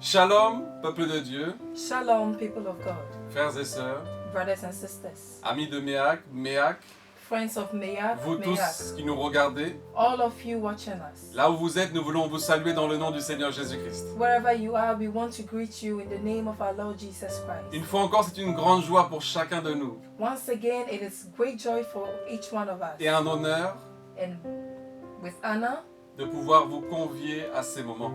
Shalom, peuple de Dieu, Shalom, people of God, frères et sœurs, brothers and sisters, amis de Méac, friends of Meyak, vous tous qui nous regardez, all of you watching us. là où vous êtes, nous voulons vous saluer dans le nom du Seigneur Jésus-Christ. Wherever you are, we want to greet you in the name of our Lord Jesus Christ. Une fois encore, c'est une grande joie pour chacun de nous Once again, it is great joy for each one of us. et un honneur And with honor, de pouvoir vous convier à ces moments.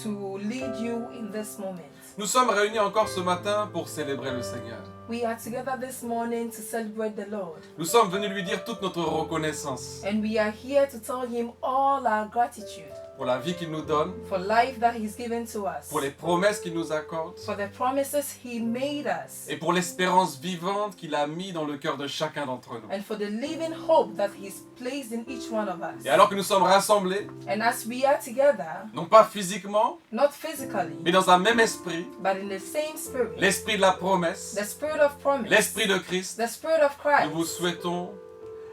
to lead you in this moment. Nous sommes réunis encore ce matin pour célébrer le Seigneur. We are together this morning to celebrate the Lord. Nous sommes venus lui dire toute notre reconnaissance And we are here to tell him all our gratitude pour la vie qu'il nous donne, for life that he's given to us, pour les promesses qu'il nous accorde for the promises he made us, et pour l'espérance vivante qu'il a mis dans le cœur de chacun d'entre nous. and for the living hope that he's placed in each one of us. Et alors que nous sommes rassemblés, And as we are together, non pas physiquement, not physically, mais dans un même esprit, but in the same spirit, l'esprit de la promesse, the spirit of promise, l'esprit de Christ, the spirit of nous vous Christ, souhaitons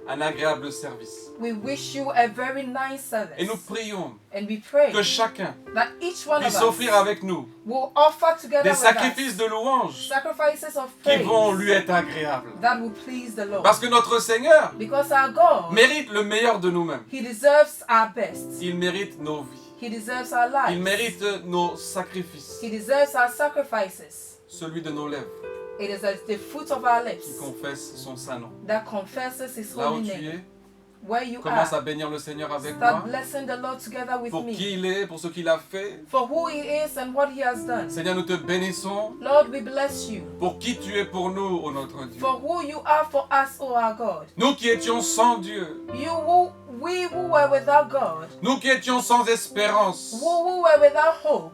un agréable service. we wish you a very nice service. Et nous prions And we pray que chacun that each one of puisse us offrir avec nous will offer together des with sacrifices us de louange sacrifices of qui praise vont lui être agréables. that will please the Lord. Parce que notre Seigneur Because our God, mérite le meilleur de nous-mêmes. He deserves our best. Il mérite nos vies. He deserves our lives. Il mérite nos sacrifices. He deserves our sacrifices. Celui de nos lèvres It is the fruit of our qui lips confesse son saint nom. that confesses His Là où holy tu name. es, Where you commence à are, bénir le Seigneur avec start moi. blessing the Lord together with Pour me. qui il est, pour ce qu'il a fait. For who He is and what He has done. Seigneur, nous te bénissons Lord, we bless you. pour qui tu es pour nous, ô notre Dieu. For who you are for us, O our God. Nous qui étions sans Dieu, We who were without God, nous qui étions sans espérance, who were without hope,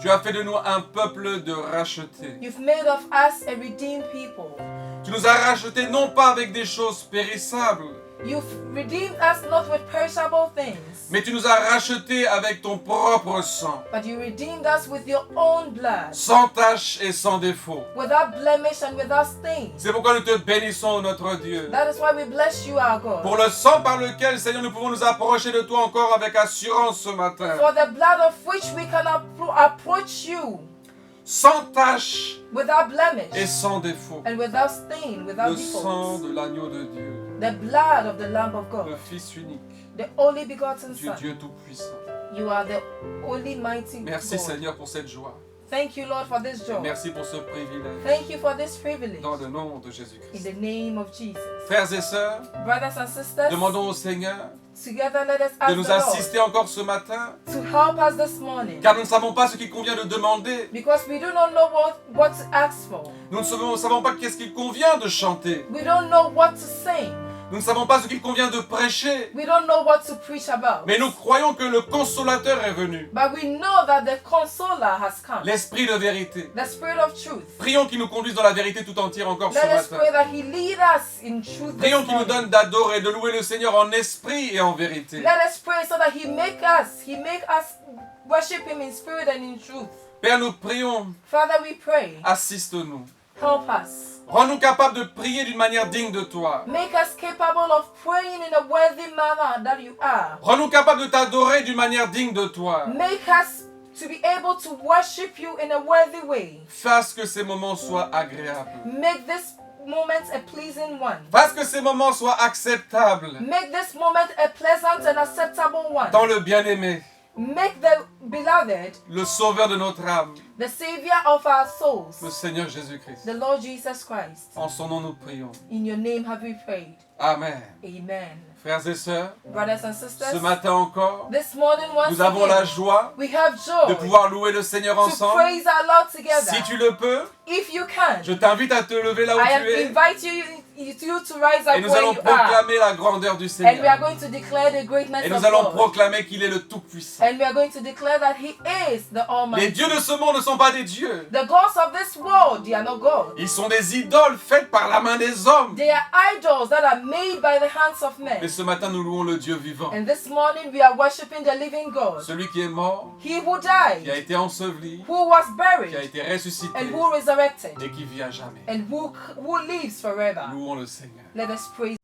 tu as fait de nous un peuple de rachetés. you've made of us a redeemed people. Tu nous as rachetés non pas avec des choses périssables, You've redeemed us not with perishable things, mais tu nous as rachetés avec ton propre sang, but you redeemed us with your own blood, sans tache et sans défaut. without blemish and without stain. C'est pourquoi nous te bénissons, notre Dieu. That is why we bless you, our God. Pour le sang par lequel, Seigneur, nous pouvons nous approcher de toi encore avec assurance ce matin. For the blood of which we can approach you Sans tache without et blemish sans défaut. and without stain, without Le sang default. de l'agneau de Dieu, The blood of the Lamb of le God, Fils unique, the only begotten du Son. Dieu Tout-Puissant. You are the only mighty Merci, God. Seigneur, pour cette joie. Thank you, Lord, for this joy. Merci pour ce privilège. Thank you for this privilege. Dans le nom de In Jésus-Christ. the name of Jesus. Frères et sœurs, Brothers and sisters, demandons au Seigneur together let us de ask nous the Lord assister encore ce matin, to help us this morning. car nous ne savons pas ce qu'il convient de demander. Because we do not know what to ask for. Nous ne savons pas qu'est-ce qu'il convient de chanter. We don't know what to sing. Nous ne savons pas ce qu'il convient de prêcher. We don't know what to preach about. Mais nous croyons que le Consolateur est venu, But we know that the Consoler has come. l'Esprit de vérité. The Spirit of truth. Prions qu'il nous conduise dans la vérité tout entière encore ce Let us matin. pray that He lead us in truth this Prions qu'il nous morning. donne d'adorer, de louer le Seigneur en esprit et en vérité. Let us pray so that He make us worship Him in spirit and in truth. Père, nous prions, Father, we pray. assiste-nous. Help us. Rends-nous capables de prier d'une manière digne de toi. Make us capable of praying in a worthy manner that you are. Rends-nous capables de t'adorer d'une manière digne de toi. Make us to be able to worship you in a worthy way. Fasse que ces moments soient agréables. Make this moment a pleasing one. Fasse que ces moments soient acceptables Make this moment a pleasant and acceptable one. dans le bien-aimé, Make the beloved le Sauveur de notre âme, the Savior of our souls, le Seigneur Jésus-Christ. the Lord Jesus Christ. En son nom nous prions. In your name have we prayed. Amen. Amen. Frères et sœurs, Brothers and sisters, ce matin encore, this morning once nous avons la again, joie we have de joy pouvoir louer le Seigneur to ensemble. praise our Lord together. Si tu le peux, If you can, je t'invite à te lever là où I tu es invite you to rise up et nous where allons you are. proclamer la grandeur du And we are Seigneur. going to declare the greatness Et of nous allons God. proclamer qu'il est le Tout-Puissant. And we are going to declare that He is the Les Almighty. dieux de ce monde ne sont pas des dieux. The gods of this world, they are not God. Ils sont des idoles faites par la main des hommes. They are idols that are made by the hands of Mais men. ce matin, nous louons le Dieu vivant. And this morning we are worshiping the living God. Celui qui est mort, He who qui a died, été enseveli, who was qui a buried, été ressuscité and who resurrected, et qui vit à jamais. and who lives forever. Louons le Seigneur. Let us praise.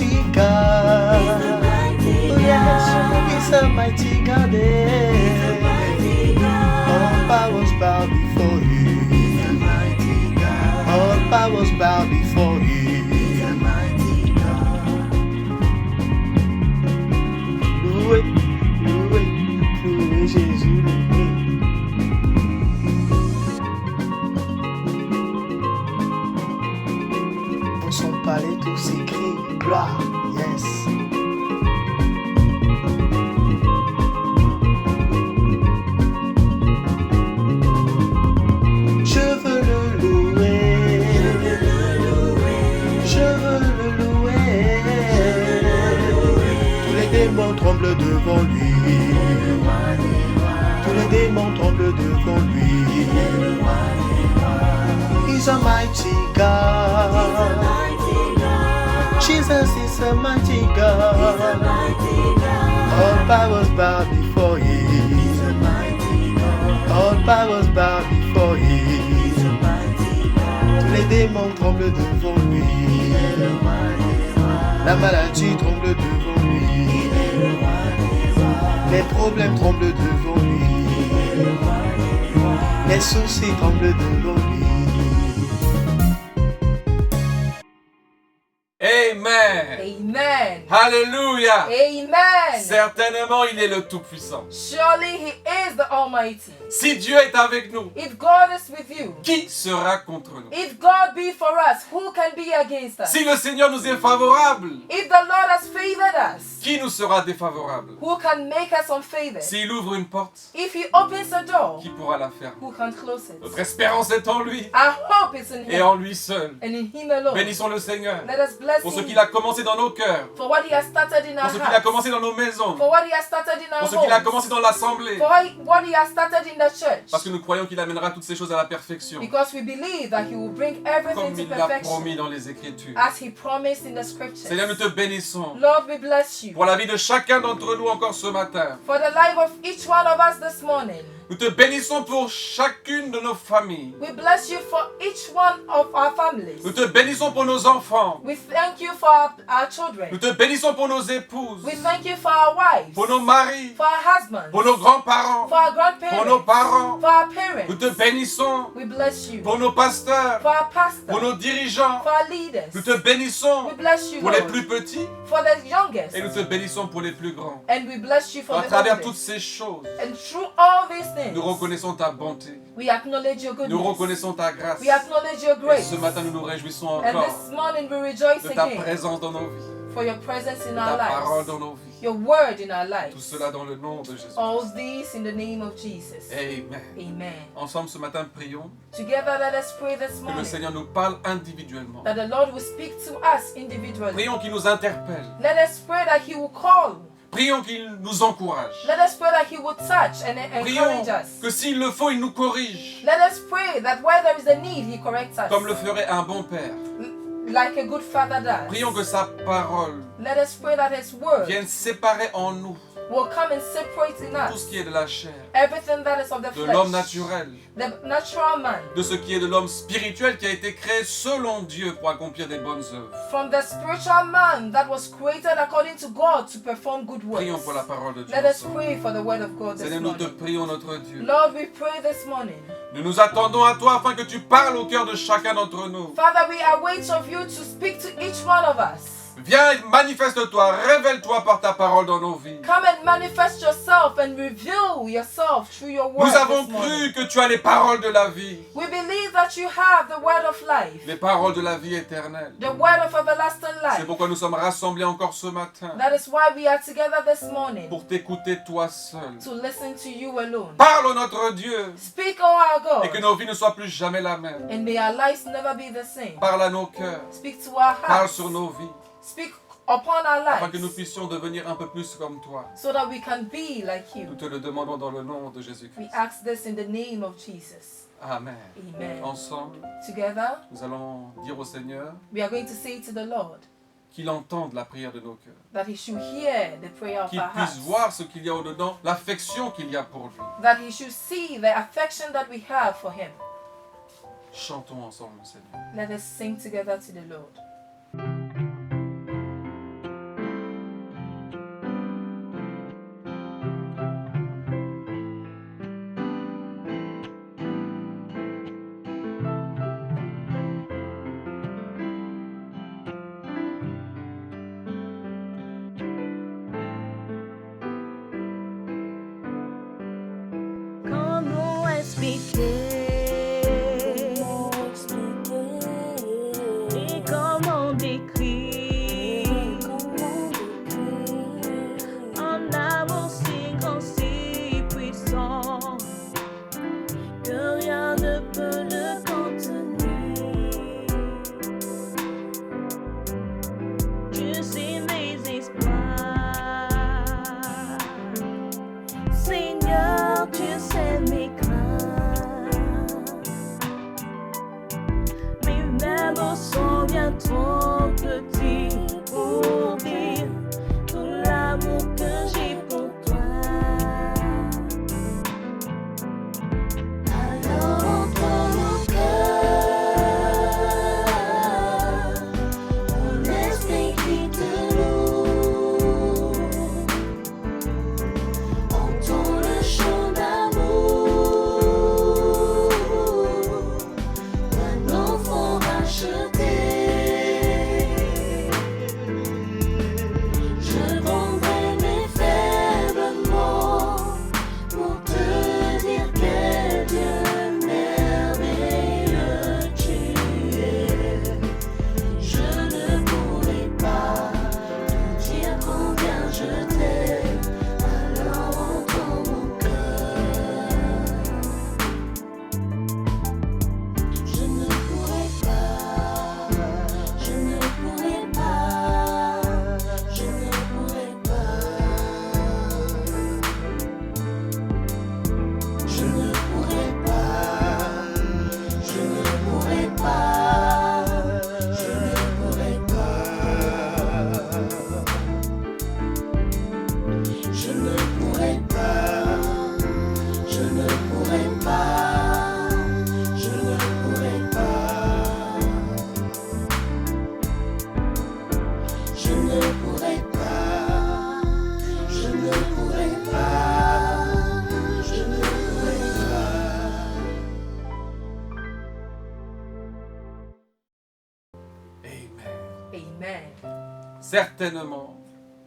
mighty God. Oh yes, He's a mighty God. All powers bow before Him. All powers bow before Him. Loué, loué, loué Jésus, loué. Dans son palais tout s'écrit gloire, yes. Je veux le louer, je veux le louer. Tous les démons tremblent devant lui, tous les démons tremblent devant lui. He's a mighty God. Jesus is a mighty God. All powers bow before Him. All powers bow before Him. Tous les démons tremblent devant lui. La maladie tremble devant lui. Les problèmes tremblent devant lui. Les soucis tremblent devant lui. Amen. Amen. Alléluia. Amen. Certainement, il est le Tout-Puissant. Surely He is the Almighty. Si Dieu est avec nous, If God is with you, qui sera contre nous? if God be for us, who can be against us? Si le Seigneur nous est favorable, If the Lord has favored us, qui nous sera défavorable? who can make us unfavored? S'il ouvre une porte, If He opens a door, qui pourra la fermer? who can close it? Notre espérance est en lui Our hope is in et Him en lui seul. and in Him alone. Bénissons le Seigneur Let us bless pour ce Him qu'il a commencé dans nos cœurs, for what He has started in pour our ce qu'il a hearts, commencé dans nos maisons, for what He has started in our pour ce qu'il a homes, commencé dans l'assemblée. for what He has started in the church. Parce que nous croyons qu'il amènera toutes ces choses à la perfection, Because we believe that He will bring everything comme to il l'a perfection promis dans les Écritures. as He promised in the scriptures. Seigneur, nous te bénissons Lord, we bless you pour la vie de chacun d'entre nous encore ce matin. for the life of each one of us this morning. Nous te bénissons pour chacune de nos familles. We bless you for each one of our families. Nous te bénissons pour nos enfants. We thank you for our children. Nous te bénissons pour nos épouses, We thank you for our wives, pour nos maris, for our husbands, pour nos grands-parents, for our pour nos grandparents, parents. for our Nous te parents. bénissons We bless you pour nos pasteurs, for our pour pastors, nos dirigeants. for our leaders. Nous te bénissons We bless you, pour les Lord, plus petits for the youngest. et nous te bénissons pour les plus grands. And we bless you for À the travers toutes oldest. ces choses, And through all these things, nous reconnaissons ta bonté, we acknowledge your nous goodness. reconnaissons ta grâce. We acknowledge your Et grace. ce matin, nous nous réjouissons And encore this morning we rejoice de ta again présence dans nos vies, for your presence in de our ta parole lives, dans nos vies. your word in our Tout lives. cela dans le nom de Jésus. All these in the name of Jesus. Amen. Amen. Ensemble, ce matin, prions Together let us pray this que le morning Seigneur nous parle individuellement. that the Lord will speak to us individually. Prions qu'il nous interpelle. Let us pray that He will call. Prions qu'il nous encourage. Let us pray that He will touch and Prions encourage us. que s'il le faut, il nous corrige, Let us pray that where there is a need, He corrects us. comme le ferait un bon père. Like a good father does. Prions que sa parole Let us pray that His word vienne séparer en nous will come and separate in tout ce us qui est de la chair, everything that is of the de l'homme flesh, naturel, the natural man, de ce qui est de l'homme spirituel qui a été créé selon Dieu pour accomplir des bonnes œuvres. from the spiritual man that was created according to God to perform good works. Prions pour la parole de Dieu. Let us ensemble. pray for the word of God this Seigneur, nous te morning. prions, notre Dieu. Lord, we pray this morning. Nous nous attendons à toi afin que tu parles au cœur de chacun d'entre nous. Father, we await of you to speak to each one of us. Viens et manifeste-toi, révèle-toi par ta parole dans nos vies. Come and manifest yourself and reveal yourself through your word Nous avons this morning. cru que tu as les paroles de la vie, We believe that you have the word of life, les paroles de la vie éternelle. the word of everlasting C'est life. pourquoi nous sommes rassemblés encore ce matin That is why we are together this morning pour t'écouter toi seul. to listen to you alone. Parle au notre Dieu Speak, O our et que God, nos vies ne soient plus jamais la même. and may our lives never be the same. Parle à nos cœurs, Speak to our parle hearts. sur nos vies, Speak upon our afin que nous lives puissions devenir un peu plus comme toi. so that we can be like Nous you. te le demandons dans le nom de We Jésus-Christ. ask this in the name of Jesus. Amen. Amen. Ensemble, Together, nous allons dire au Seigneur we are going to say to the Lord qu'il entende la prière de nos cœurs, that He should hear the prayer of qu'il our puisse hearts, voir ce qu'il y a au-dedans, l'affection qu'il y a pour lui. that He should see the affection that we have for Him. Chantons ensemble, Seigneur. Let us sing together to the Lord. Et comment décrire un amour si grand, si puissant que rien ne peut le contenir. Tu sais mes espoirs, Seigneur, tu sais mes craintes. Mais même au son bien trop petit pour dire tout l'amour que j'ai pour toi. Alors entre nos cœurs, mon esprit qui te loue, entends le chant d'amour d'un enfant racheté. Je vendrai mes faibles mots pour te dire quel Dieu merveilleux tu es. Je ne pourrai pas te dire combien je t'aime, alors entends mon cœur. Je ne pourrai pas, je ne pourrai pas, je ne pourrai pas, je ne pourrai pas, je ne pourrai pas, je ne pourrai pas, je ne pourrai pas, je ne pourrai pas, je ne pourrai pas, je ne pourrai pas, je ne pourrai pas, je ne pourrai pas. Amen. Amen. Certainement,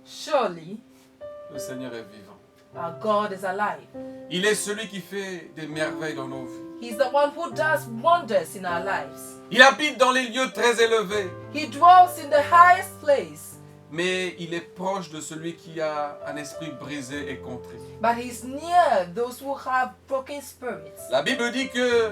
Surely, le Seigneur est vivant. our God is alive. Il est celui qui fait des merveilles dans nos vies. He's the one who does wonders in our lives. Il habite dans les lieux très élevés, He dwells in the highest place, mais il est proche de celui qui a un esprit brisé et contrit. but he's near those who have broken spirits. La Bible dit que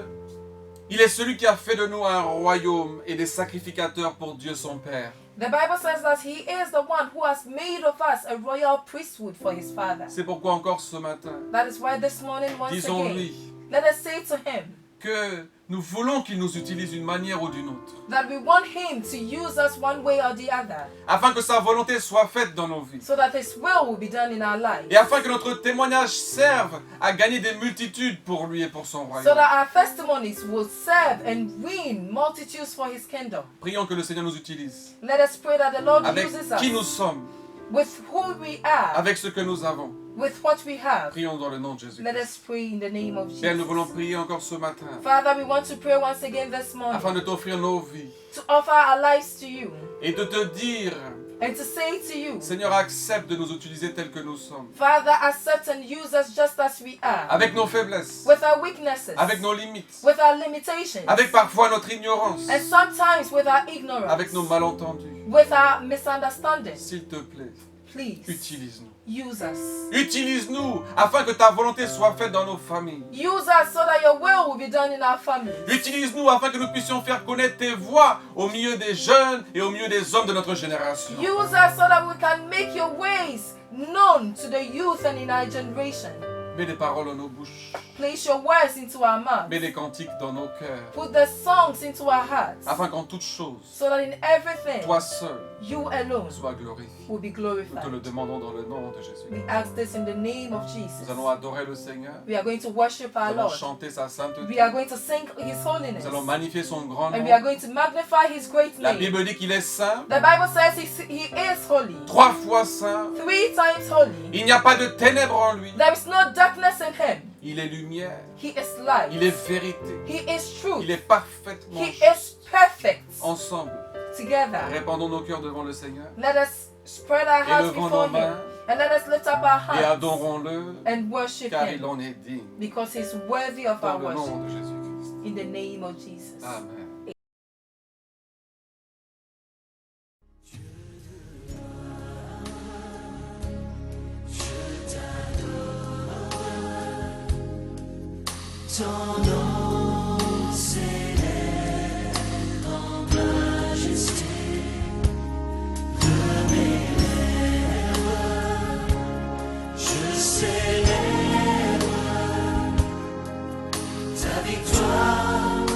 il est celui qui a fait de nous un royaume et des sacrificateurs pour Dieu son Père. The Bible says that he is the one who has made of us a royal priesthood for his Father. C'est pourquoi encore ce matin, That is why this morning, once again, disons-lui let us say to him que nous voulons qu'il nous utilise d'une manière ou d'une autre, that we want him to use us one way or the other, afin que sa volonté soit faite dans nos vies, so that his will be done in our lives, et afin que notre témoignage serve à gagner des multitudes pour lui et pour son so royaume. that our testimonies will serve and win multitudes for his kingdom. Prions que le Seigneur nous utilise Let us pray that the Lord avec uses qui nous us sommes, with who we are, avec ce que nous avons. with what we have. Prions dans le nom de Jésus. Let us pray in the name of Père, nous voulons Jesus. prier encore ce matin, Father, we want to pray once again this morning afin de t'offrir nos vies to offer our lives to you et de te dire, and to say to you, Seigneur, accepte de nous utiliser tels que nous sommes, Father, accept and use us just as we are, avec nos faiblesses, with our weaknesses, avec nos limites, with our limitations, avec parfois notre ignorance, and sometimes with our ignorance, avec nos malentendus. with our misunderstandings. S'il te plaît, Please utilise-nous. use us. Utilise-nous afin que ta volonté soit faite dans nos familles. Use us so that your will be done in our families. Utilise-nous afin que nous puissions faire connaître tes voix au milieu des jeunes et au milieu des hommes de notre génération. Use us so that we can make your ways known to the youth and in our generation. Mets des paroles dans nos bouches. Place your words into our mouths. Mets des cantiques dans nos cœurs. Put the songs into our hearts. Afin qu'en toutes choses, So that in everything, toi seul you alone sois glorifié. will be Nous te glorified. le demandons dans le nom de Jésus. We ask this in the name of Jesus. Nous allons adorer le Seigneur. We are going to worship Nous our allons Lord. chanter sa sainteté. We are going to sing His holiness. Nous allons magnifier son grand And we are nom. going to magnify His great La name. Bible dit qu'il est saint, The Bible says He is holy. 3 fois saint. 3 times holy. Il n'y a pas de ténèbres en lui. There is no darkness in Him. Il est lumière. He is light. Il est vérité. He is truth. Il est parfaitement He is perfect. ensemble. Together, Répandons nos cœurs devant le Seigneur. let us spread our hearts Élevons before nos mains. Him And let us lift up our et hands adorons-le, and worship car il Him en est digne. because He's worthy of Dans our le worship. nom de Jésus-Christ. In the name of Jesus. Amen. Ton nom s'élève en majesté de mes lèvres. Je célèbre ta victoire,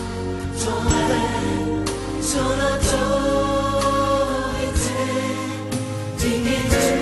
ton règne, ton autorité, dignité.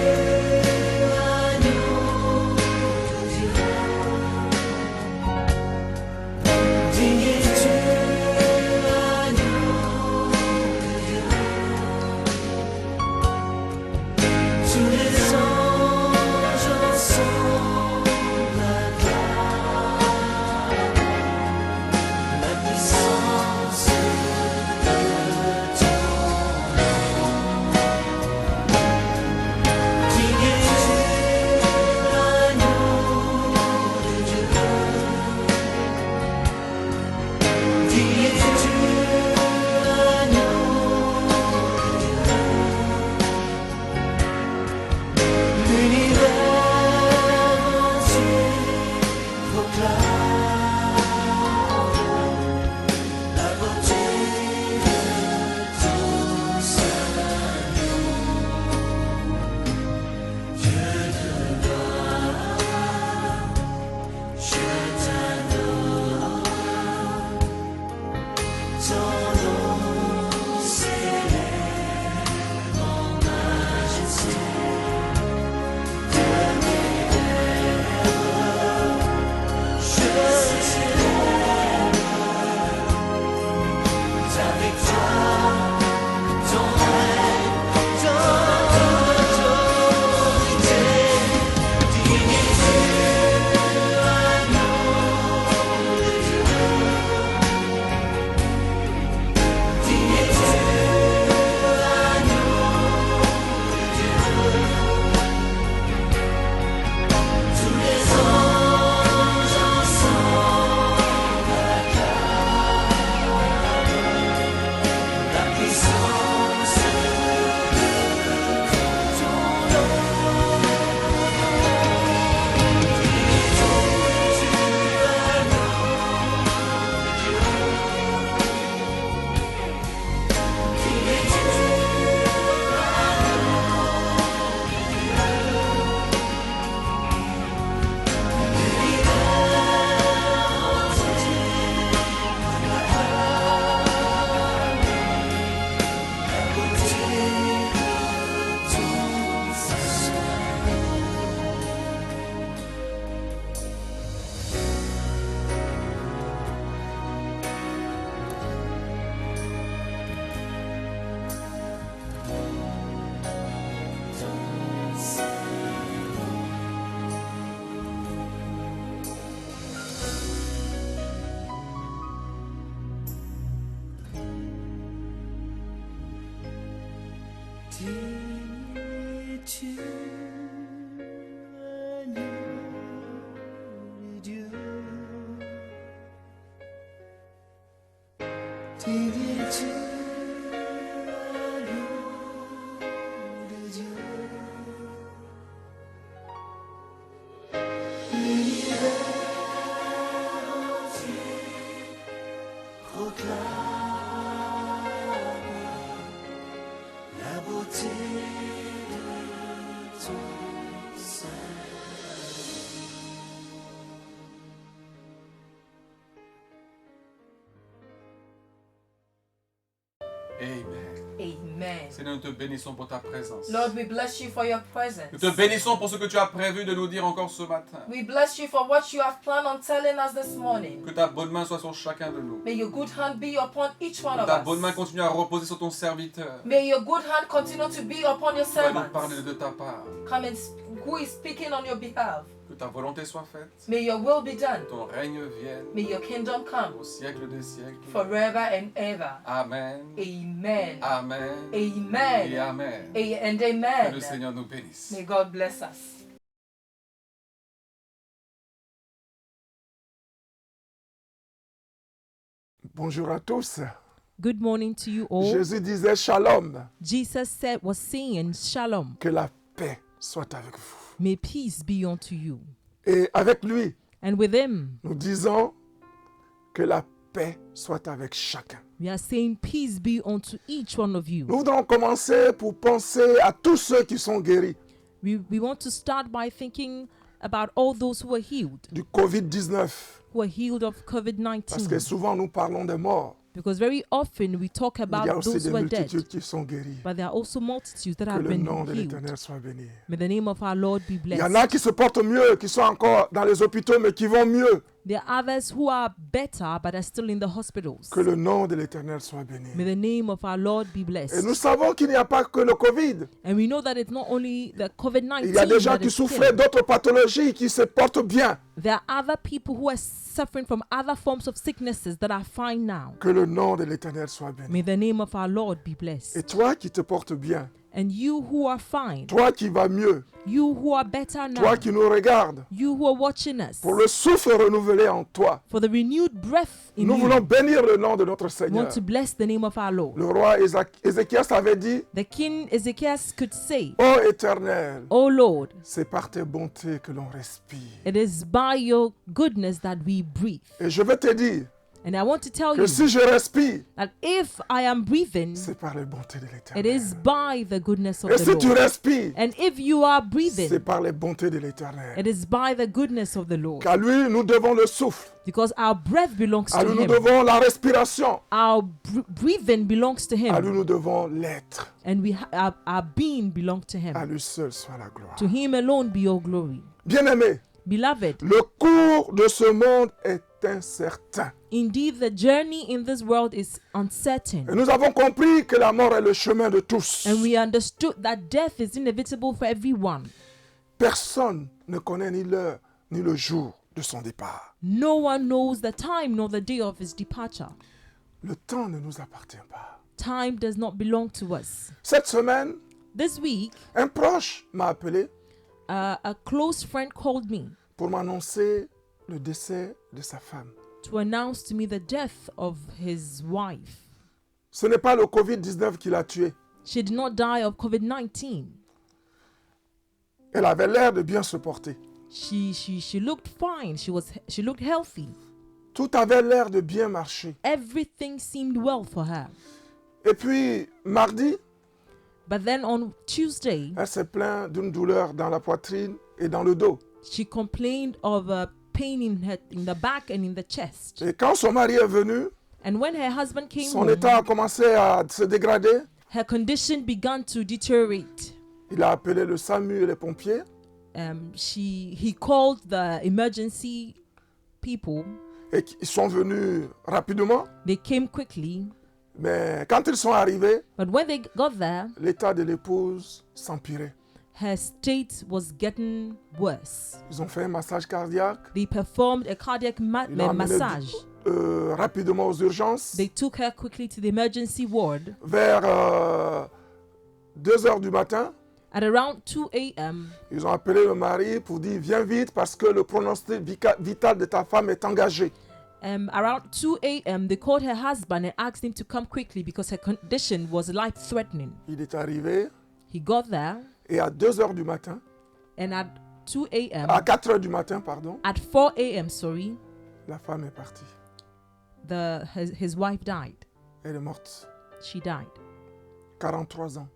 Dis-tu agneau de Dieu, dis-tu agneau de Dieu, l'univers entier proclame la beauté de ton sein. Amen. Amen. Seigneur, nous te bénissons pour ta présence. Lord, we bless you for your presence. Nous te bénissons pour ce que tu as prévu de nous dire encore ce matin. We bless you for what you have planned on telling us this morning. Que ta bonne main soit sur chacun de nous. May your good hand be upon each one Que of ta bonne main us. continue à reposer sur ton serviteur. May your good hand continue to be upon your Tu vas nous parler servants. de ta part. Come and who is speaking on your behalf. Que ta volonté soit faite, May your will be done. que ton règne vienne May your kingdom come au siècle des siècles. forever and ever. Amen. Amen. Amen. Amen. Et Amen. And Que le amen. Seigneur nous bénisse. May God bless us. Bonjour à tous. Good morning to you all. Jésus disait shalom, Jesus was saying, Shalom, que la paix soit avec vous. may peace be unto you. Et avec lui, And with him, nous disons que la paix soit avec chacun. we are saying, peace be unto each one of you. Nous voudrons commencer pour penser à tous ceux qui sont guéris We want to start by thinking about all those who are healed, du Covid-19. who are healed of Parce que COVID-19. souvent nous parlons des morts. Because very often we talk Il y a about aussi those des who are dead, multitudes qui sont guéries. but there are also multitudes that Que have le been nom de healed. l'Éternel soit béni. May the name of our Lord be Il y en a blessed. qui se portent mieux, qui sont encore dans les hôpitaux, mais qui vont mieux. There are others who are better but are still in the hospitals. Que le nom de l'Éternel soit béni. May the name of our Lord be Et blessed. nous savons qu'il n'y a pas que le Covid. And we know that it's not only the COVID-19 Il y a des gens that qui is souffraient killing. d'autres pathologies qui se portent bien. There are other people who are suffering from other forms of sicknesses that are fine now. Que le nom de l'Éternel soit béni. May the name of our Lord be Et blessed. toi qui te portes bien, And you who are fine, toi qui vas mieux, you who are better now, toi qui nous regardes, you who are watching us, pour le souffle renouvelé en toi, for the renewed breath in nous you, voulons bénir le nom de notre we Seigneur. want to bless the name of our Lord. Le roi Ézéchias avait dit, The king Ezekias could say, ô Éternel, O Lord, c'est par tes bontés que l'on respire. it is by your goodness that we breathe. Et je veux te dire And I want to tell que you si je respire, that if I am breathing, c'est par les bontés de it l'Éternel. is by the goodness of Et the si tu Lord. respires, And if you are c'est breathing, par les bontés de l'Éternel. it is by the goodness of the Lord. Qu'à lui, nous devons le souffle. Because our breath belongs À to lui, nous him. devons la respiration. Our breathing belongs to À lui, him. nous devons l'être. And our being belongs to À him. lui seul soit la gloire. To him alone be your glory. Bien-aimés, Beloved, le cours de ce monde est incertain. indeed the journey in this world is uncertain. Et nous avons compris que la mort est le chemin de tous. And we understood that death is inevitable for everyone. Personne ne connaît ni l'heure ni le jour de son départ. No one knows the time nor the day of his departure. Le temps ne nous appartient pas. Time does not belong to us. Cette semaine, This week, un proche m'a appelé a close friend called me pour m'annoncer le décès de sa femme. to announce to me the death of his wife. Ce n'est pas le Covid-19 qui l'a tué. She did not die of COVID-19. Elle avait l'air de bien se porter. She looked fine. She looked healthy. Tout avait l'air de bien marcher. Everything seemed well for her. Et puis, mardi, But then on Tuesday, elle s'est plainte d'une douleur dans la poitrine et dans le dos. she complained of a pain in the back and in the chest. Et quand son mari est venu, And when her husband came son home, état a commencé à se dégrader. her condition began to deteriorate. Il a appelé le SAMU et les pompiers. He called the emergency people. Et ils sont venus rapidement. They came quickly, Mais quand ils sont arrivés, but when they got there, l'état de l'épouse s'empirait. her state was getting worse. Ils ont fait un massage cardiaque. They performed a cardiac Ils l'ont amenée massage. rapidement aux urgences. They took her quickly to the emergency ward. Vers 2 heures du matin, At around 2 a.m., ils ont appelé le mari pour dire viens vite parce que le pronostic vital de ta femme est engagé. around 2 a.m., they called her husband and asked him to come quickly because her condition was life-threatening. Il est arrivé He got there, et à 2 heures du matin, and at 2 a.m., à 4 heures du matin, pardon, at 4 a.m., sorry, la femme est partie. his wife died. Elle est morte. She died. 43 ans.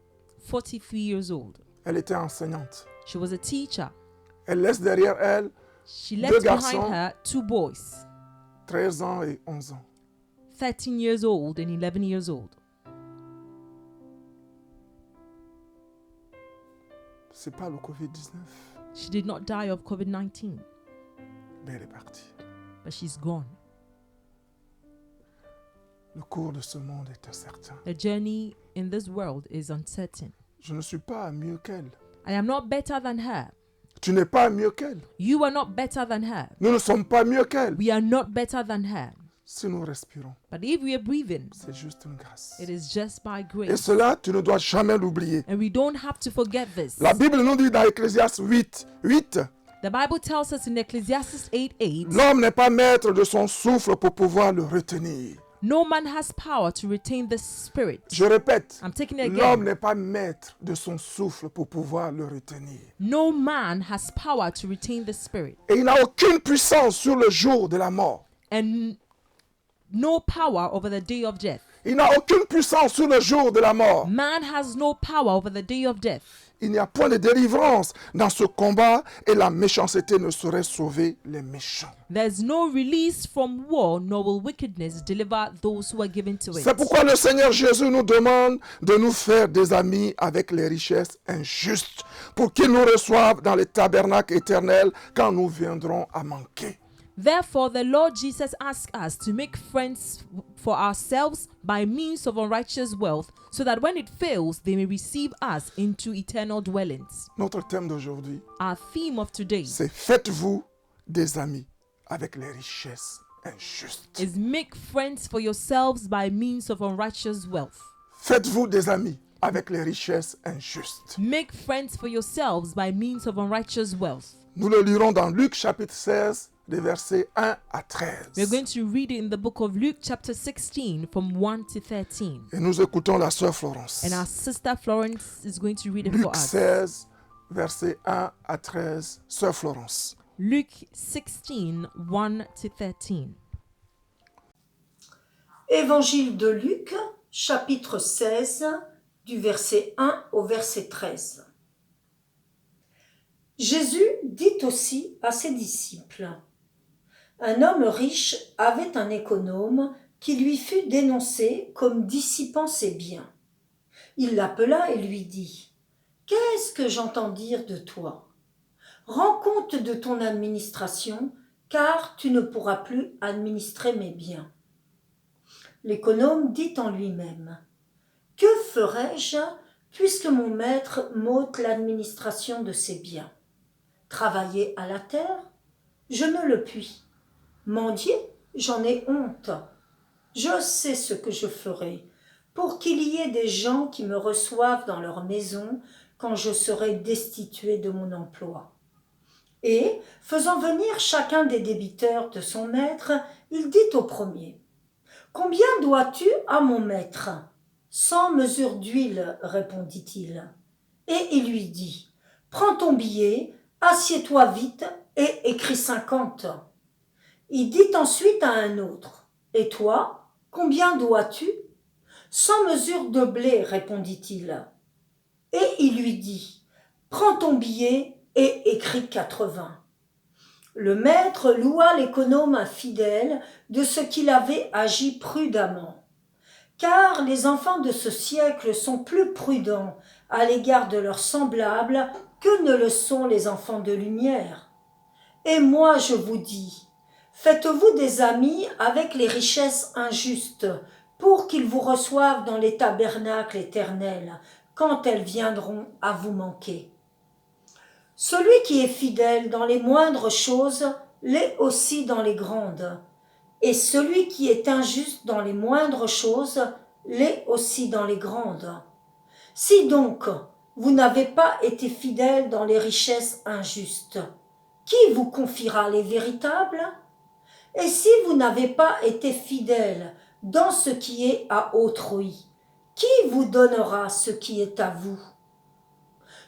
43 years old. Elle était enseignante. She was a teacher. Elle laisse derrière elle She Deux left garçons. behind her 2 boys, 13 ans et 11 ans. 13 years old and 11 years old. C'est pas le Covid-19, She did not die of COVID-19, mais elle est partie. but she's gone. Le cours de ce monde est incertain. The journey in this world is uncertain. Je ne suis pas mieux qu'elle. I am not better than her. Tu n'es pas mieux qu'elle. You are not better than her. Nous ne sommes pas mieux qu'elle. We are not better than her. Si nous respirons, But if we are breathing, c'est juste une grâce. it is just by Et grace. cela, tu ne dois jamais l'oublier. And we don't have to forget this. La Bible nous dit dans Ecclésiaste 8, The Bible tells us in Ecclesiastes 8:8, l'homme n'est pas maître de son souffle pour pouvoir le retenir. no man has power to retain the spirit. Je répète, I'm taking it l'homme again. n'est pas maître de son souffle pour pouvoir le retenir. No man has power to retain the spirit. Et il n'a aucune puissance sur le jour de la mort. And no power over the day of death. Il n'a aucune puissance sur le jour de la mort. Man has no power over the day of death. Il n'y a point de délivrance dans ce combat et la méchanceté ne saurait sauver les méchants. There's no release from war, nor will wickedness deliver those who are given to it. C'est pourquoi le Seigneur Jésus nous demande de nous faire des amis avec les richesses injustes pour qu'ils nous reçoivent dans les tabernacles éternels quand nous viendrons à manquer. Therefore, the Lord Jesus asks us to make friends for ourselves by means of unrighteous wealth, so that when it fails, they may receive us into eternal dwellings. Notre thème d'aujourd'hui, Our theme of today c'est faites-vous des amis avec les richesses injustes. is make friends for yourselves by means of unrighteous wealth. Faites-vous des amis avec les richesses injustes. Make friends for yourselves by means of unrighteous wealth. Nous le lirons dans Luc chapitre 16, des versets 1 à 13. We're going to read it in the book of Luke chapter 16 from 1 to 13. Et nous écoutons la sœur Florence. And our sister Florence is going to read it for Luc us. 16, versets 1 à 13. Sœur Florence. Luke 16, 1 to 13. Évangile de Luc, chapitre 16, du verset 1 au verset 13. Jésus dit aussi à ses disciples: un homme riche avait un économe qui lui fut dénoncé comme dissipant ses biens. Il l'appela et lui dit: qu'est-ce que j'entends dire de toi? Rends compte de ton administration, car tu ne pourras plus administrer mes biens. L'économe dit en lui-même: que ferai-je puisque mon maître m'ôte l'administration de ses biens? Travailler à la terre? Je ne le puis. Mendier? J'en ai honte. Je sais ce que je ferai, pour qu'il y ait des gens qui me reçoivent dans leur maison quand je serai destitué de mon emploi. Et, faisant venir chacun des débiteurs de son maître, il dit au premier: combien dois-tu à mon maître? 100 mesures d'huile, répondit-il. Et il lui dit: prends ton billet, assieds-toi vite et écris 50. Il dit ensuite à un autre: et toi, combien dois-tu? 100 mesures de blé, répondit-il. Et il lui dit: prends ton billet et écris 80. Le maître loua l'économe infidèle de ce qu'il avait agi prudemment. Car les enfants de ce siècle sont plus prudents à l'égard de leurs semblables que ne le sont les enfants de lumière. Et moi je vous dis, faites-vous des amis avec les richesses injustes, pour qu'ils vous reçoivent dans les tabernacles éternels, quand elles viendront à vous manquer. Celui qui est fidèle dans les moindres choses l'est aussi dans les grandes, et celui qui est injuste dans les moindres choses l'est aussi dans les grandes. Si donc vous n'avez pas été fidèle dans les richesses injustes, qui vous confiera les véritables? Et si vous n'avez pas été fidèle dans ce qui est à autrui, qui vous donnera ce qui est à vous?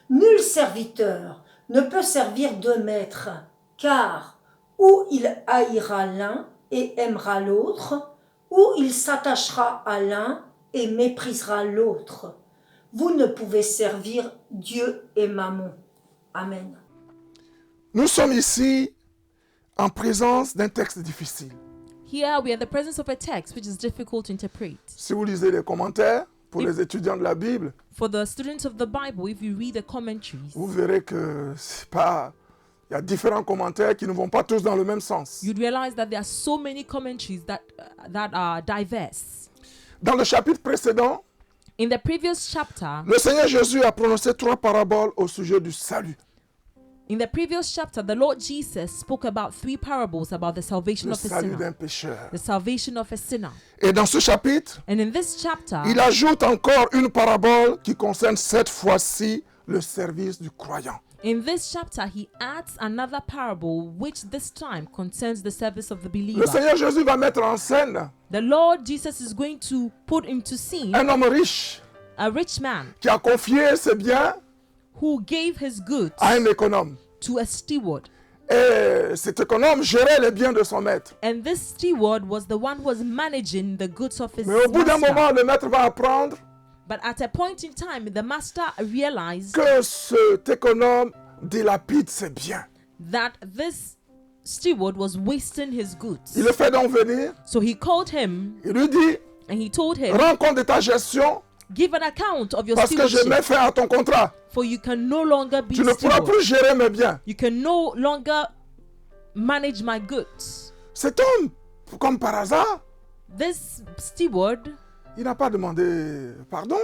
Nul serviteur ne peut servir deux maîtres, car ou il haïra l'un et aimera l'autre, ou il s'attachera à l'un et méprisera l'autre. Vous ne pouvez servir Dieu et Mammon. Amen. Nous sommes ici en présence d'un texte difficile. Here we are in the presence of a text which is difficult to interpret. Si vous lisez les commentaires pour les étudiants de la Bible, For the students of the Bible, if you read the commentaries, vous verrez que c'est pas... Il y a différents commentaires qui ne vont pas tous dans le même sens. you'd realize that there are so many commentaries that are diverse. Dans le chapitre précédent, In the previous chapter, le Seigneur Jésus a prononcé 3 paraboles au sujet du salut. In the previous chapter, the Lord Jesus spoke about 3 parables about the salvation le of a salut d'un sinner. pécheur. The salvation of a sinner. Et dans ce chapitre, And in this chapter, il ajoute encore une parabole qui concerne cette fois-ci le service du croyant. in this chapter, he adds another parable which this time concerns the service of the believer. Le Seigneur Jésus va mettre en scène The Lord Jesus is going to put into scene un homme riche a rich man qui a confié ses biens who gave his goods à un économe. to a steward. Et cet économe gérait les biens de son maître. And this steward was the one who was managing the goods of his Mais au bout d'un master. moment, le maître va apprendre But at a point in time, the master realized que cet économe dilapide ses biens. that this steward was wasting his goods. Il le fait donc venir, So he called him il lui dit, and he told him, rends compte de ta gestion give an account of your parce que je mets stewardship, fin à ton contrat. for you can no longer be Tu ne pourras steward. plus gérer mes biens. You can no longer manage my goods. Cet homme, comme par hasard, This steward, il n'a pas demandé pardon.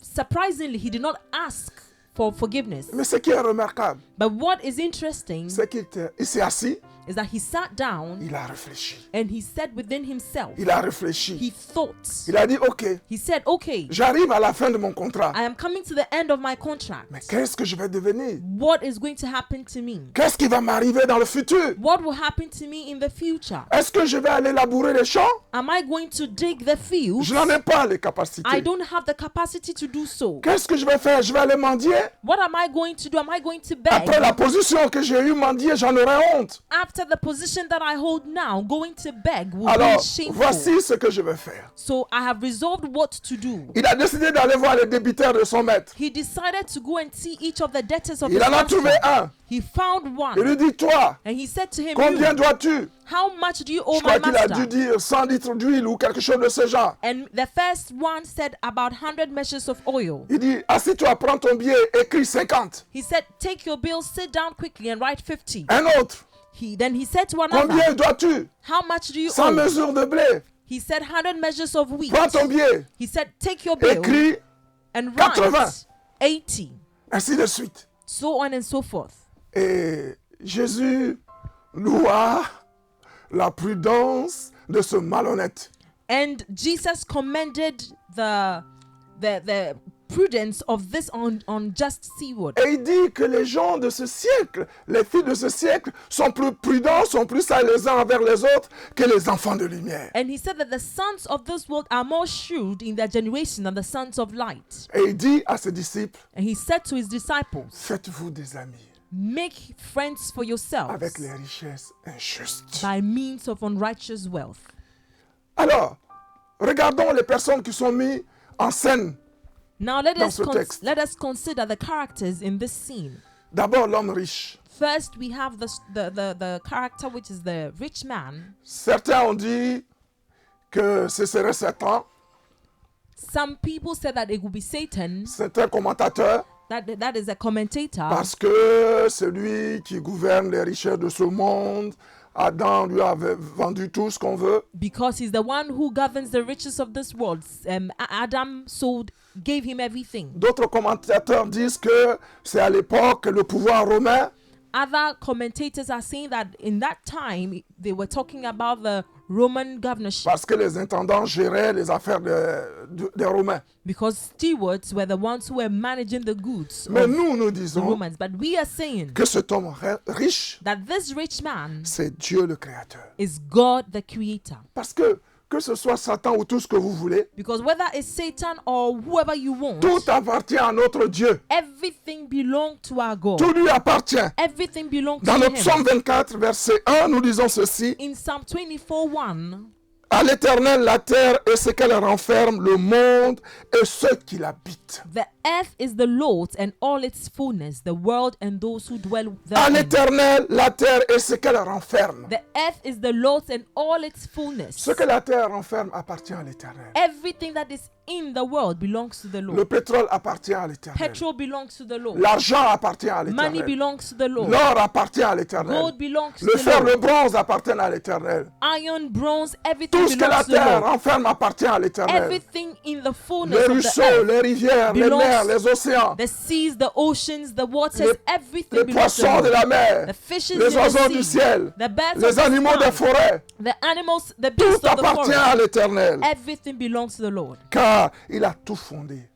surprisingly, he did not ask for forgiveness. Mais ce qui est remarquable, But what is interesting c'est qu'il s'est assis, is that he sat down il a réfléchi. and he said within himself, Il a réfléchi. he thought, Il a dit, ok, he said, okay, j'arrive à la fin de mon contrat. I am coming to the end of my contract. Mais qu'est-ce que je vais devenir? What is going to happen to me? Qu'est-ce qui va m'arriver dans le futur? What will happen to me in the future? Est-ce que je vais aller labourer les champs? Am I going to dig the fields? Je n'en ai pas les capacités. I don't have the capacity to do so. Qu'est-ce que je vais faire? Je vais aller mendier? What am I going to do? Am I going to Après la beg? position que j'ai eue mendier, j'en aurai honte. After the position that I hold now, going to beg will Alors, be shameful. voici ce que je vais faire. So I have resolved what to do. Il a décidé d'aller voir les débiteurs de son maître. He decided to go and see each of the debtors of Il his en a trouvé master. un. He found Il one lui dit, toi, and he said to him, combien "You, dois-tu? how much do you owe Je crois my qu'il a dû master?" dire 100 litres d'huile ou quelque chose de ce genre. And the first one said about 100 measures of oil. Il dit, assis-toi, prends ton billet, écris 50. He said, take your bill, sit down quickly and write 50. Un autre, Then he said to another, combien dois-tu? how much do you 100 owe? mesures de blé. He said 100 measures of wheat. Prends ton billet, He said, take your bill écris, and 80. write 80. ainsi de suite. So on and so forth. Et Jésus loua la prudence de ce malhonnête. And Jesus commended the prudence of this unjust steward. Et il dit que les gens de ce siècle, les filles de ce siècle, sont plus prudents, sont plus sages les uns envers les autres que les enfants de lumière. And he said that the sons of this world are more shrewd in their generation than the sons of light. Et il dit à ses disciples, And he said to his disciples, faites-vous des amis make friends for yourselves avec les richesses injustes. by means of unrighteous wealth. Alors, regardons les personnes qui sont mises en scène. Now let Dans us, ce texte. let us consider the characters in this scene. D'abord, l'homme riche. First, we have the character which is the rich man. Certains ont dit que ce serait Satan. Some people said that it would be Satan. Certains commentateurs, That is a commentator. parce que celui qui gouverne les richesses de ce monde, Adam lui avait vendu tout ce qu'on veut. Because he's the one who governs the riches of this world. Adam gave him everything. D'autres commentateurs disent que c'est à l'époque le pouvoir romain. Other commentators are saying that in that time they were talking about the Roman governorship, Parce que les intendants géraient les affaires des Romains. because stewards were the ones who were managing the goods Mais of nous the disons Romans. But we are saying que cet homme riche, that this rich man c'est Dieu le Créateur. is God the Creator. Parce que ce soit Satan ou tout ce que vous voulez, Because whether it's Satan or whoever you want, tout appartient à notre Dieu. everything belongs to our God. Tout lui appartient. Everything belongs Dans to le him. psaume 24, verset 1, nous disons ceci. In Psalm 24:1, À l'Éternel la terre et ce qu'elle renferme, le monde et ceux qui l'habitent. the earth is the Lord's and all its fullness, the world and those who dwell À therein. l'Éternel la terre et ce qu'elle renferme. The earth is the Lord's and all its fullness. Ce que la terre renferme appartient à l'Éternel. Everything that is in the world belongs to the Le Lord. pétrole appartient à l'Éternel. Petrol belongs to the Lord. L'argent appartient à Money l'Éternel. belongs to the Lord. L'or appartient à l'Éternel. Gold belongs to Le the fer, Lord. le bronze appartiennent à l'Éternel. Iron, bronze, everything Tout ce que la belongs to the terre Lord. renferme appartient à l'Éternel. Everything in the Les fullness of the ruisseaux, earth les rivières, les belongs mers, mers, les océans, the seas, the oceans, the waters, Les- everything les belongs to poissons the de Lord. la mer, The fishes les in oiseaux the du sea, ciel, the birds of les the animaux des sky, forêts. the animals, the Tout beasts of the appartient forest. à l'Éternel, Everything belongs to the Lord. car il a tout fondé.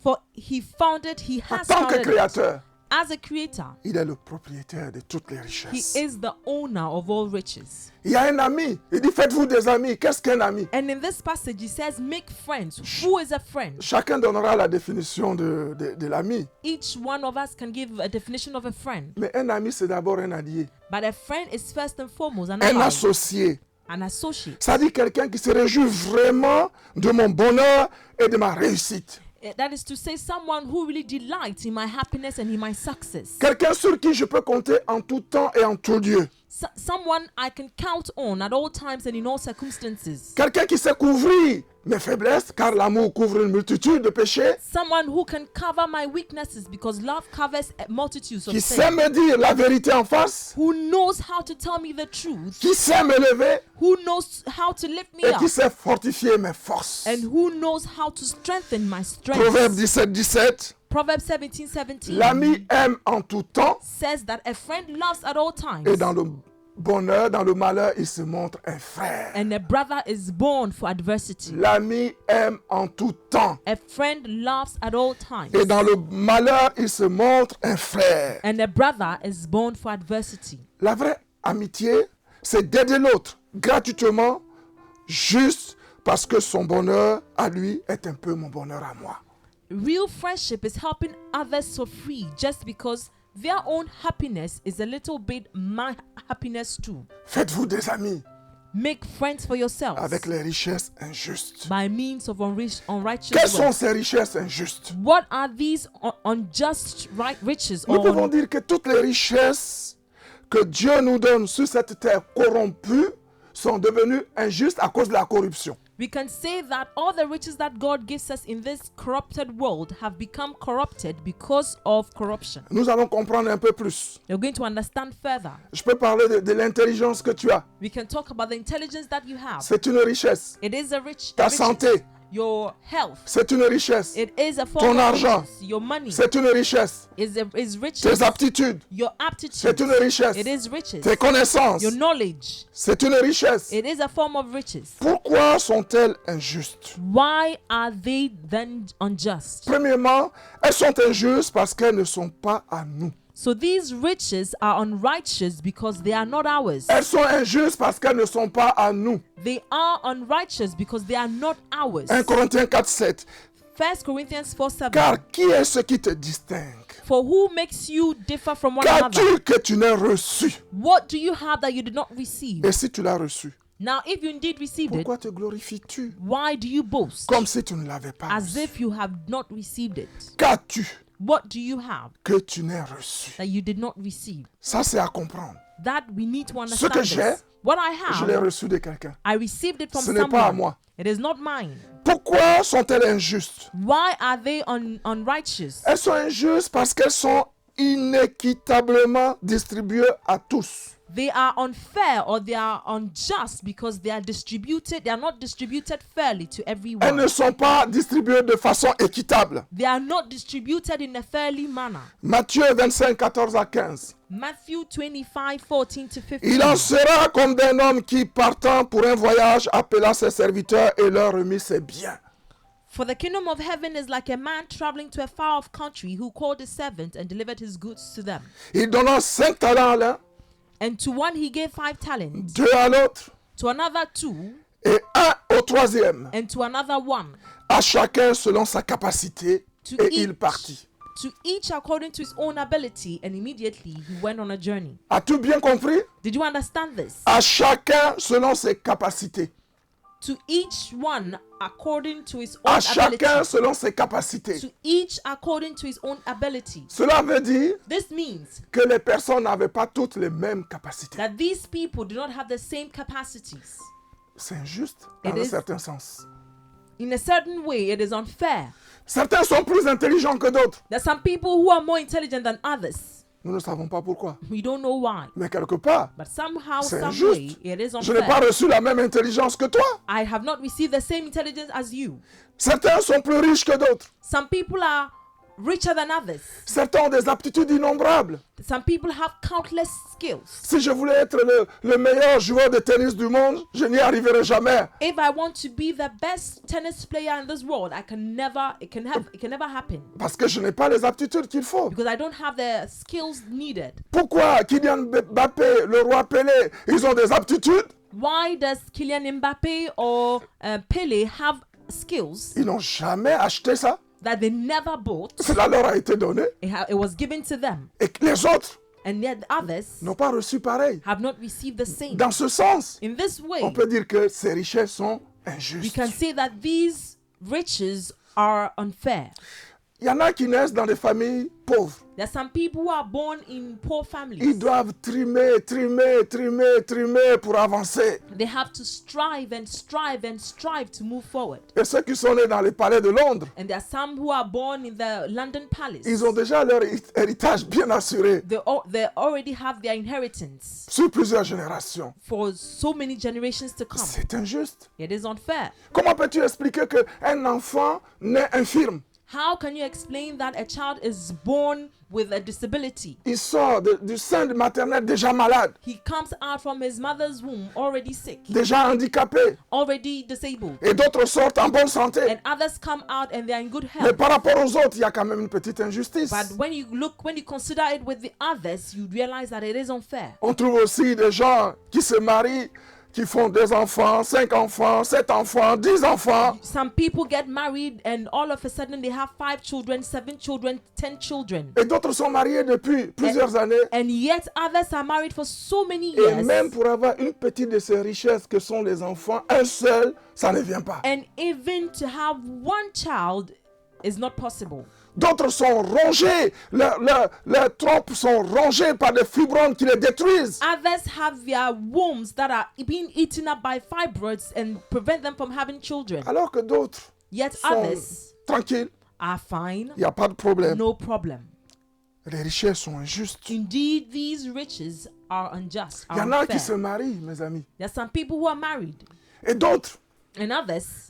For he founded, he En has tant que founded it. créateur, As a creator, il est le propriétaire de toutes les he richesses. is the owner of all riches. Il y a un ami, il dit faites-vous des amis. Qu'est-ce qu'un ami? And in this passage, he says, make friends. Who is a friend? Chacun donnera la définition de l'ami. Each one of us can give a definition of a friend. Mais un ami, c'est d'abord un allié, But a friend is first and foremost an un ally, associé. an associate. Ça dit quelqu'un qui se réjouit vraiment de mon bonheur et de ma réussite. That is to say, someone who really delights in my happiness and in my success. Quelqu'un sur qui je peux compter en tout temps et en tout lieu. Someone I can count on at all times and in all circumstances. Quelqu'un qui sait couvrir mes faiblesses, car l'amour couvre une multitude de péchés. Someone who can cover my weaknesses because love covers multitudes of Qui sait sins. me dire la vérité en face. Who knows how to tell me the truth. Qui sait me lever Who knows how to lift me et up. qui sait fortifier mes forces. And who knows how to strengthen my strength. Proverbe 17, Proverbs 17:17 l'ami aime en tout temps says that a friend loves at all times. et dans le bonheur, dans le malheur, il se montre un frère. And a brother is born for adversity. L'ami aime en tout temps A friend loves at all times. et dans le malheur, il se montre un frère. And a brother is born for adversity. La vraie amitié, c'est d'aider l'autre gratuitement, juste parce que son bonheur à lui est un peu mon bonheur à moi. Real friendship is helping others for free just because their own happiness is a little bit my happiness too. Faites-vous des amis Make friends for yourselves avec les richesses injustes. by means of unrighteous Quelles sont wealth. ces richesses injustes? What are these unjust riches? Nous pouvons dire que toutes les richesses que Dieu nous donne sur cette terre corrompue sont devenues injustes à cause de la corruption. We can say that all the riches that God gives us in this corrupted world have become corrupted because of corruption. Nous allons comprendre un peu plus. You're going to understand further. Je peux parler de l'intelligence que tu as. We can talk about the intelligence that you have. C'est une richesse. It is a rich. Ta riches. santé, Your health. c'est une richesse. It is a form Ton of argent, riches. Your money c'est une richesse. is riches. Tes aptitudes, Your aptitude. c'est une richesse. It is riches. Tes connaissances, Your knowledge. c'est une richesse. It is a form of riches. Pourquoi sont-elles injustes? Why are they then unjust? Premièrement, elles sont injustes parce qu'elles ne sont pas à nous. So these riches are unrighteous because they are not ours. Elles sont injustes parce qu'elles ne sont pas à nous. They are unrighteous because they are not ours. 1 Corinthiens 4, 7. 1 Corinthians 4:7. Car qui est ce qui te distingue? For who makes you differ from one another? Qu'as-tu que tu n'aies reçu? What do you have that you did not receive? Et si tu l'as reçu, Now, if you indeed received it, pourquoi te glorifies-tu? why do you boast Comme si tu ne l'avais pas as reçu. if you have not received it? Qu'as-tu What do you have que tu n'aies reçu? that you did not receive? Ça, c'est à comprendre. That we need to Ce understand que j'ai, this. What I Je l'ai have, reçu de quelqu'un. I received it from Ce n'est pas à someone. moi. It is not mine. Pourquoi sont-elles injustes? Why are they unrighteous? Elles sont injustes parce qu'elles sont inéquitablement distribuées à tous. They are unfair or they are unjust because they are distributed. They are not distributed fairly to Elles everyone. ne sont pas distribuées de façon équitable. They are not distributed in a fairly manner. Matthieu 25, 14 à 15. Matthew 25:14-15. Il en sera comme d'un homme qui, partant pour un voyage, appela ses serviteurs et leur remit ses biens. For the kingdom of heaven is like a man traveling to a far off country who called his servant and delivered his goods to them. Il donna 5 talents à l'un, And to one he gave 5 talents, 2 à l'autre to another 2, et 1 au troisième, and to another 1. à chacun selon sa capacité, To et each, il partit. to each according to his own ability, and immediately he went on a journey. As-tu bien compris? Did you understand this? À chacun selon ses capacités. To each one according to his À own chacun ability. selon ses capacités. To each according to his own ability. Cela veut dire This means que les personnes n'avaient pas toutes les mêmes capacités. that these people do not have the same capacities. C'est injuste dans It un is- certain sens. In a certain way, it is unfair. Certains sont plus intelligents que d'autres. There are some people who are more intelligent than others. Nous ne savons pas pourquoi. We don't know why. Mais quelque part, But somehow, c'est some way, injuste. it is Je n'ai pas unfair. reçu la même intelligence que toi. I have not received the same intelligence as you. Certains sont plus riches que d'autres. Some people are richer than others. Certains ont des aptitudes innombrables. Some people have countless skills. Si je voulais être le meilleur joueur de tennis du monde, je n'y arriverai jamais. If I want to be the best tennis player in this world, it can never happen Parce que je n'ai pas les aptitudes qu'il faut. because I don't have the skills needed. Pourquoi Kylian Mbappé, le roi Pelé, ils ont des aptitudes? Why does Kylian Mbappe or Pele have skills Ils n'ont jamais acheté ça. that they never bought? Cela leur a été donné. It was given to them, Et que les autres and yet others n'ont pas reçu pareil. have not received the same. Dans ce sens, In this way, on peut dire que ces richesses sont we injustes. can say that these riches are unfair. Il y en a qui naissent dans des familles pauvres. There are some people who are born in poor Ils families. doivent trimer pour avancer. They have to strive and strive and strive to move forward. Et ceux qui sont nés dans les palais de Londres, And there are some who are born in the London Palace. ils ont déjà leur héritage bien assuré They already have their inheritance sur plusieurs générations. for so many generations to come. C'est injuste. It is unfair. Comment peux-tu expliquer qu'un enfant naît infirme? How can you explain that a child is born with a disability? Il sort du sein maternel déjà malade, He comes out from his mother's womb already sick, déjà handicapé, already disabled. et d'autres sortent en bonne santé. And others come out and they are in good Mais health. par rapport aux autres, il y a quand même une petite injustice. But when you consider it with the others, you realize that it is unfair. On trouve aussi des gens qui se marient, qui font 2 enfants, 5 enfants, 7 enfants, 10 enfants. Some people get married and all of a sudden they have 5 children, 7 children, 10 children. Et d'autres sont mariés depuis plusieurs années. And yet others are married for so many Et years. même pour avoir une petite de ces richesses que sont les enfants, un seul, ça ne vient pas. And even to have one child is not possible. D'autres sont rongés, leurs trompes sont rongées par des fibromes qui les détruisent. Others have their wombs that are being eaten up by fibroids and prevent them from having children. Alors que d'autres Yet sont others tranquilles, are fine, il n'y a pas de problème. no problem. Les richesses sont injustes. Indeed, these riches are unjust, Il y are en a qui se unfair. marient, mes amis. There are some people who are married, Et d'autres, and others,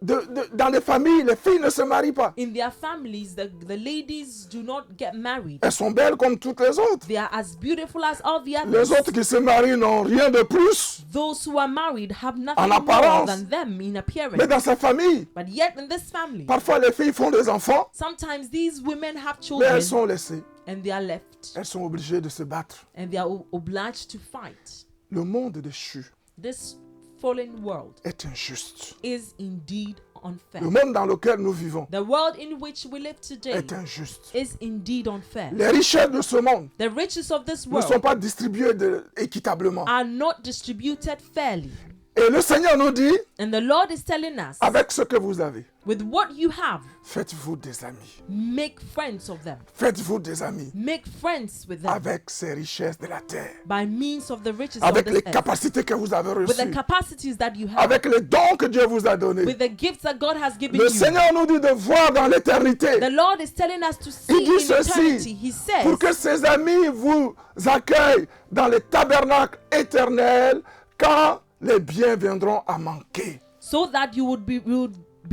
dans les familles, les filles ne se marient pas. in their families, the ladies do not get married. Elles sont belles comme toutes les autres. They are as beautiful as all the Les others. autres qui se marient n'ont rien de plus. Those who are married have nothing En more apparence. than them in Mais appearance. dans sa famille, But yet in this family, parfois les filles font des enfants, sometimes these women have mais children elles sont laissées. and they are left Elles sont obligées de se battre. and they are obliged to fight. Le monde déchu This fallen world est injuste. is indeed unfair. Le monde dans lequel nous vivons The world in which we live today est injuste. is indeed unfair. Les richesses de ce monde The riches of this ne sont world pas distribuées équitablement. are not distributed fairly. Et le Seigneur nous dit, And the Lord is telling us, avec ce que vous avez, with what you have, faites-vous des amis. make friends of them. Faites-vous des amis Make friends with them avec ces richesses de la terre, by means of the riches of avec this les earth. capacités que vous avez With the reçues, capacities that you have, avec les dons que Dieu vous a donnés. with the gifts that God has given Le you. Seigneur nous dit de voir dans l'éternité. The Lord is telling us to see Il dit in eternity. ceci, He says, pour que ses amis vous accueillent dans les tabernacles éternels quand les biens viendront à manquer. so that you would be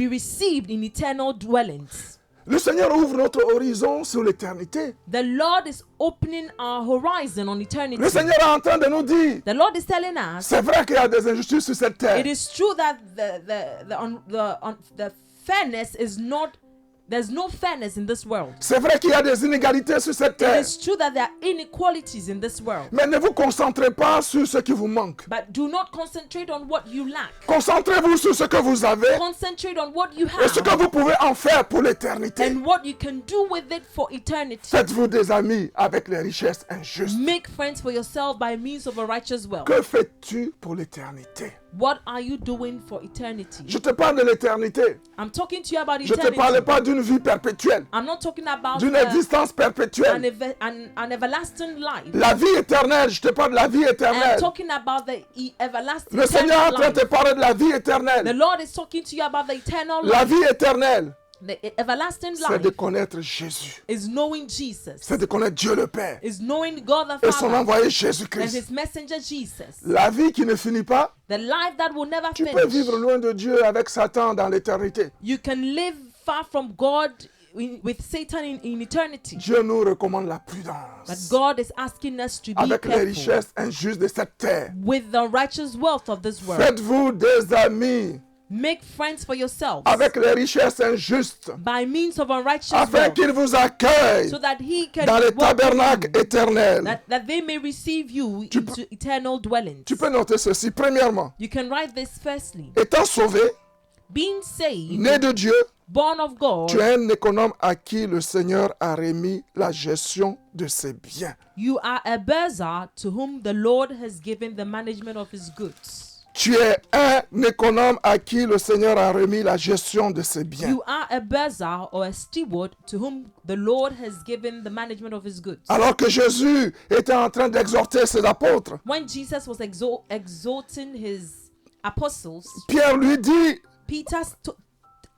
received in eternal dwellings. Le Seigneur ouvre notre horizon sur l'éternité. The Lord is opening our horizon on eternity. Le Seigneur est en train de nous dire, The Lord is telling us, c'est vrai qu'il y a des injustices sur cette terre. it is true that the fairness is not. There's no fairness in this world. C'est vrai qu'il y a des inégalités sur cette It terre. is true that there are inequalities in this world. Mais ne vous concentrez pas sur ce qui vous manque. But do not concentrate on what you lack. Concentrez-vous sur ce que vous avez Concentrate on what you et ce que have vous pouvez en faire pour l'éternité. and what you can do with it for eternity. Faites-vous des amis avec les richesses injustes. Make friends for yourself by means of a righteous wealth. Que fais-tu pour l'éternité? What are you doing for eternity? Je te parle de l'éternité. I'm talking to you about Je ne te parle eternity. pas d'une vie perpétuelle, I'm not talking about d'une existence perpétuelle. an everlasting life. La vie éternelle, je te parle de la vie I'm éternelle. talking about the everlasting Le Seigneur est en train eternal de te life. parler de la vie The éternelle. Lord is talking to you about the eternal La life. vie éternelle, The everlasting c'est de life connaître Jésus. is knowing Jesus, C'est de connaître Dieu le Père is knowing God the et son Father envoyé and Jésus-Christ. His messenger Jesus. La vie qui ne finit pas, The life that will never tu peux finish. vivre loin de Dieu avec Satan dans l'éternité. You can live far from God with Satan in eternity. Dieu nous recommande la But prudence God is asking us to be avec les careful richesses injustes de cette terre. with the righteous wealth of this world. Faites-vous des amis Make friends for yourselves avec les richesses injustes by means of unrighteous afin wealth, qu'ils vous accueillent so that he can dans les welcome tabernacles you, éternels. that they may receive you into eternal dwellings. Tu peux noter ceci. Premièrement, You can write this firstly. étant sauvé, Being saved, né de Dieu, born of God, tu es un économe à qui le Seigneur a remis la gestion de ses biens. you are a Bezer to whom the Lord has given the management of his goods. Tu es un économe à qui le Seigneur a remis la gestion de ses biens. You are a Bezer or a steward to whom the Lord has given the management of his goods. Alors que Jésus était en train d'exhorter ses apôtres, When Jesus was exhorting his apostles, Pierre lui dit Peter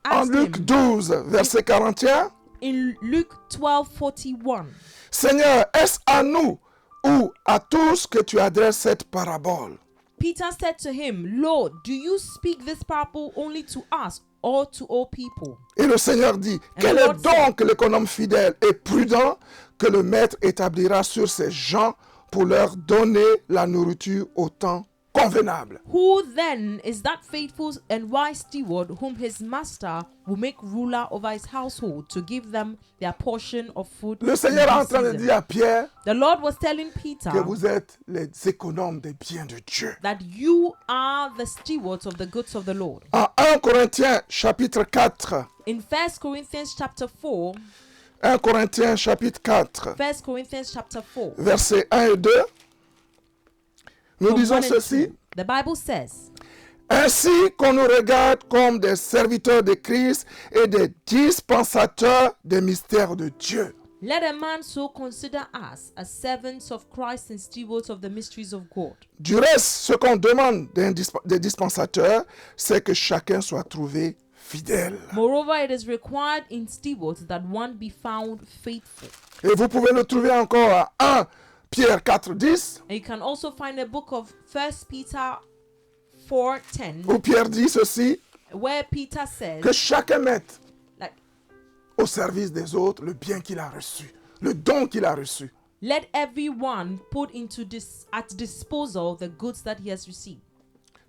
en asked Luc him 12, verset 41, in Luke 12:41, Seigneur, est-ce à nous ou à tous que tu adresses cette parabole? Peter said to him, Lord, do you speak this parable only to us or to all people? Et le Seigneur dit, quel Lord est donc l'économe fidèle et prudent que le maître établira sur ses gens pour leur donner la nourriture au temps convenable? Who then is that faithful and wise steward whom his master will make ruler over his household to give them their portion of food? Le in Seigneur est en due train de season? dire à Pierre The Lord was telling Peter que vous êtes les économes des biens de Dieu. that you are the stewards of the goods of the Lord. En 1 Corinthiens chapitre 4, In 1 Corinthians chapter 4, 1 Corinthiens chapitre 4, 1 Corinthians chapter 4, versets 1 et 2, nous from disons 1 and ceci. 2, the Bible says, Ainsi qu'on nous regarde comme des serviteurs de Christ et des dispensateurs des mystères de Dieu. let a man so consider us as servants of Christ and stewards of the mysteries of God. Du reste, ce qu'on demande des dispensateurs, c'est que chacun soit trouvé fidèle. Moreover, it is required in stewards that one be found faithful. Et vous pouvez le trouver encore à 1 Pierre 4, 10, And you can also find a book of 1 Peter 4:10, où Pierre dit ceci, where Peter says, que chacun mette like, au service des autres le bien qu'il a reçu, le don qu'il a reçu. let everyone put at disposal the goods that he has received.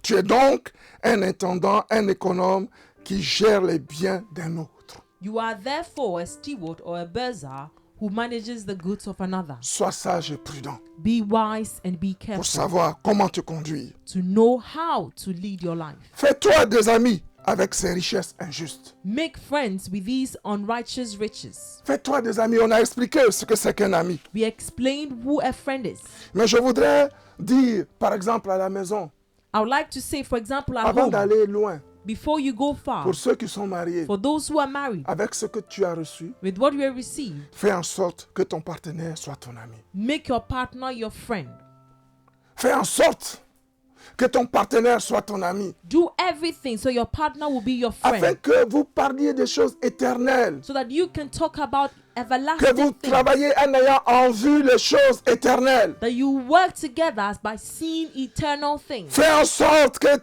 Tu es donc un intendant, un économe qui gère les biens d'un autre. You are therefore a steward or a bearer who manages the goods of another. Sois sage et prudent Be wise and be pour careful savoir comment te conduire. to know how to lead your life. Fais-toi des amis avec ces richesses injustes. Make friends with these unrighteous riches. Fais-toi des amis. On a expliqué ce que c'est qu'un ami. We explained who a friend is. Mais je voudrais dire, par exemple, à la maison, I would like to say, for example, at avant home, d'aller loin, before you go far, pour ceux qui sont mariés, for those who are married, avec ce que tu as reçu, with what you have received, fais en sorte que ton partenaire soit ton ami. make your partner your friend. Fais en sorte que ton partenaire soit ton ami. Do everything so your partner will be your Afin friend, que vous parliez des choses éternelles. so that you can talk about Que everlasting vous things. travaillez en ayant en vue les choses éternelles. That you work together by seeing eternal things. Fais en sorte que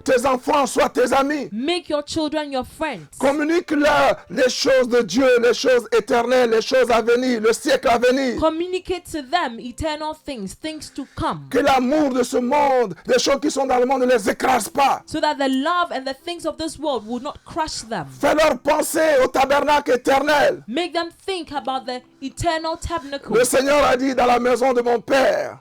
tes enfants soient tes amis. Make your children your friends. Communique-leur les choses de Dieu, les choses éternelles, les choses à venir, le siècle à venir. Communicate to them eternal things, things to come, Que l'amour de ce monde, les choses qui sont dans le monde ne les écrase pas. so that the love and the things of this world will not crush them. Fais-leur penser au tabernacle éternel. Make them think about the eternal tabernacle. Le Seigneur a dit dans la maison de mon Père,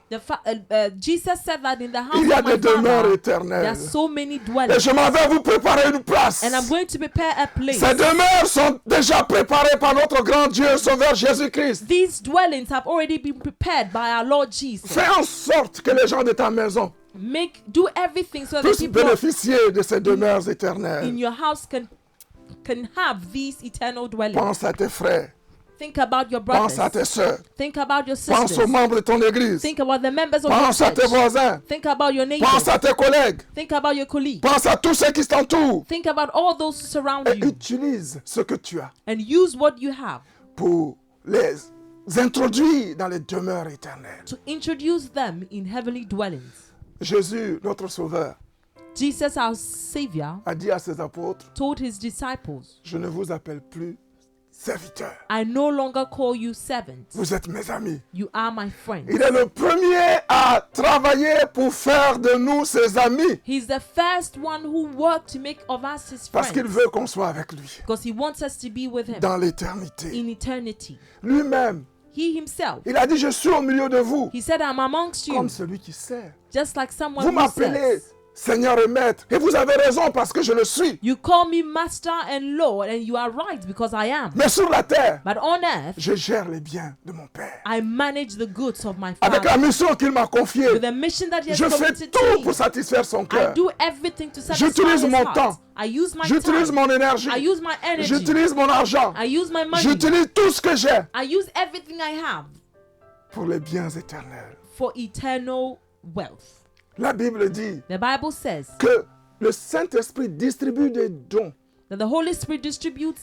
Jesus said that in the house il y a of my des demeures Father, éternelles. there are so many Et dwellings, je m'en vais vous préparer une place. and I'm going to prepare a place. Ces demeures sont déjà préparées par notre grand Dieu Sauveur Jésus-Christ. These dwellings have already been prepared by our Lord Jesus. Fais en sorte que les gens de ta maison Do everything so that the puissent people bénéficier de ces demeures in éternelles. your house can have these eternal dwellings. Pense à tes frères, Think about your pense à tes brothers. soeurs, Think about your pense sisters. aux membres de ton église, Think about the members of your pense à tes church. voisins, Think about your pense neighbors. à tes collègues, Think about your colleagues. pense à tous ceux qui t'entourent Think about all those who surround et you, utilise ce que tu as and use what you have pour les introduire dans les demeures éternelles. to introduce them in heavenly dwellings. Jésus, notre Sauveur, Jesus, our Savior, a dit à ses apôtres, told his disciples, je ne vous appelle plus serviteurs. I no longer call you servants. Vous êtes mes amis. You are my friends. Il est le premier à travailler pour faire de nous ses amis. He's the first one who worked to make of us his Parce qu'il friends. veut qu'on soit avec lui Because he wants us to be with him dans l'éternité. in eternity. Lui-même, He himself. il a dit, je suis au milieu de vous, He said, I'm amongst you. comme celui qui sert. Just like someone Vous who m'appelez serves. Seigneur et Maître, et vous avez raison parce que je le suis. You call me master and Lord, and you are right because I am. Mais sur la terre, But on earth, je gère les biens de mon Père. I manage the goods of my Avec la Father. mission qu'il m'a confiée, With the mission that he has je fais committed to tout me, pour satisfaire son I cœur. do everything to satisfy J'utilise his mon heart. temps. I use my J'utilise time. mon énergie. I use my energy. J'utilise mon argent. I use my money. J'utilise tout ce que j'ai I use everything I have pour les biens éternels. for eternal wealth. La Bible dit The Bible says que le Saint-Esprit distribue des dons that the Holy Spirit distributes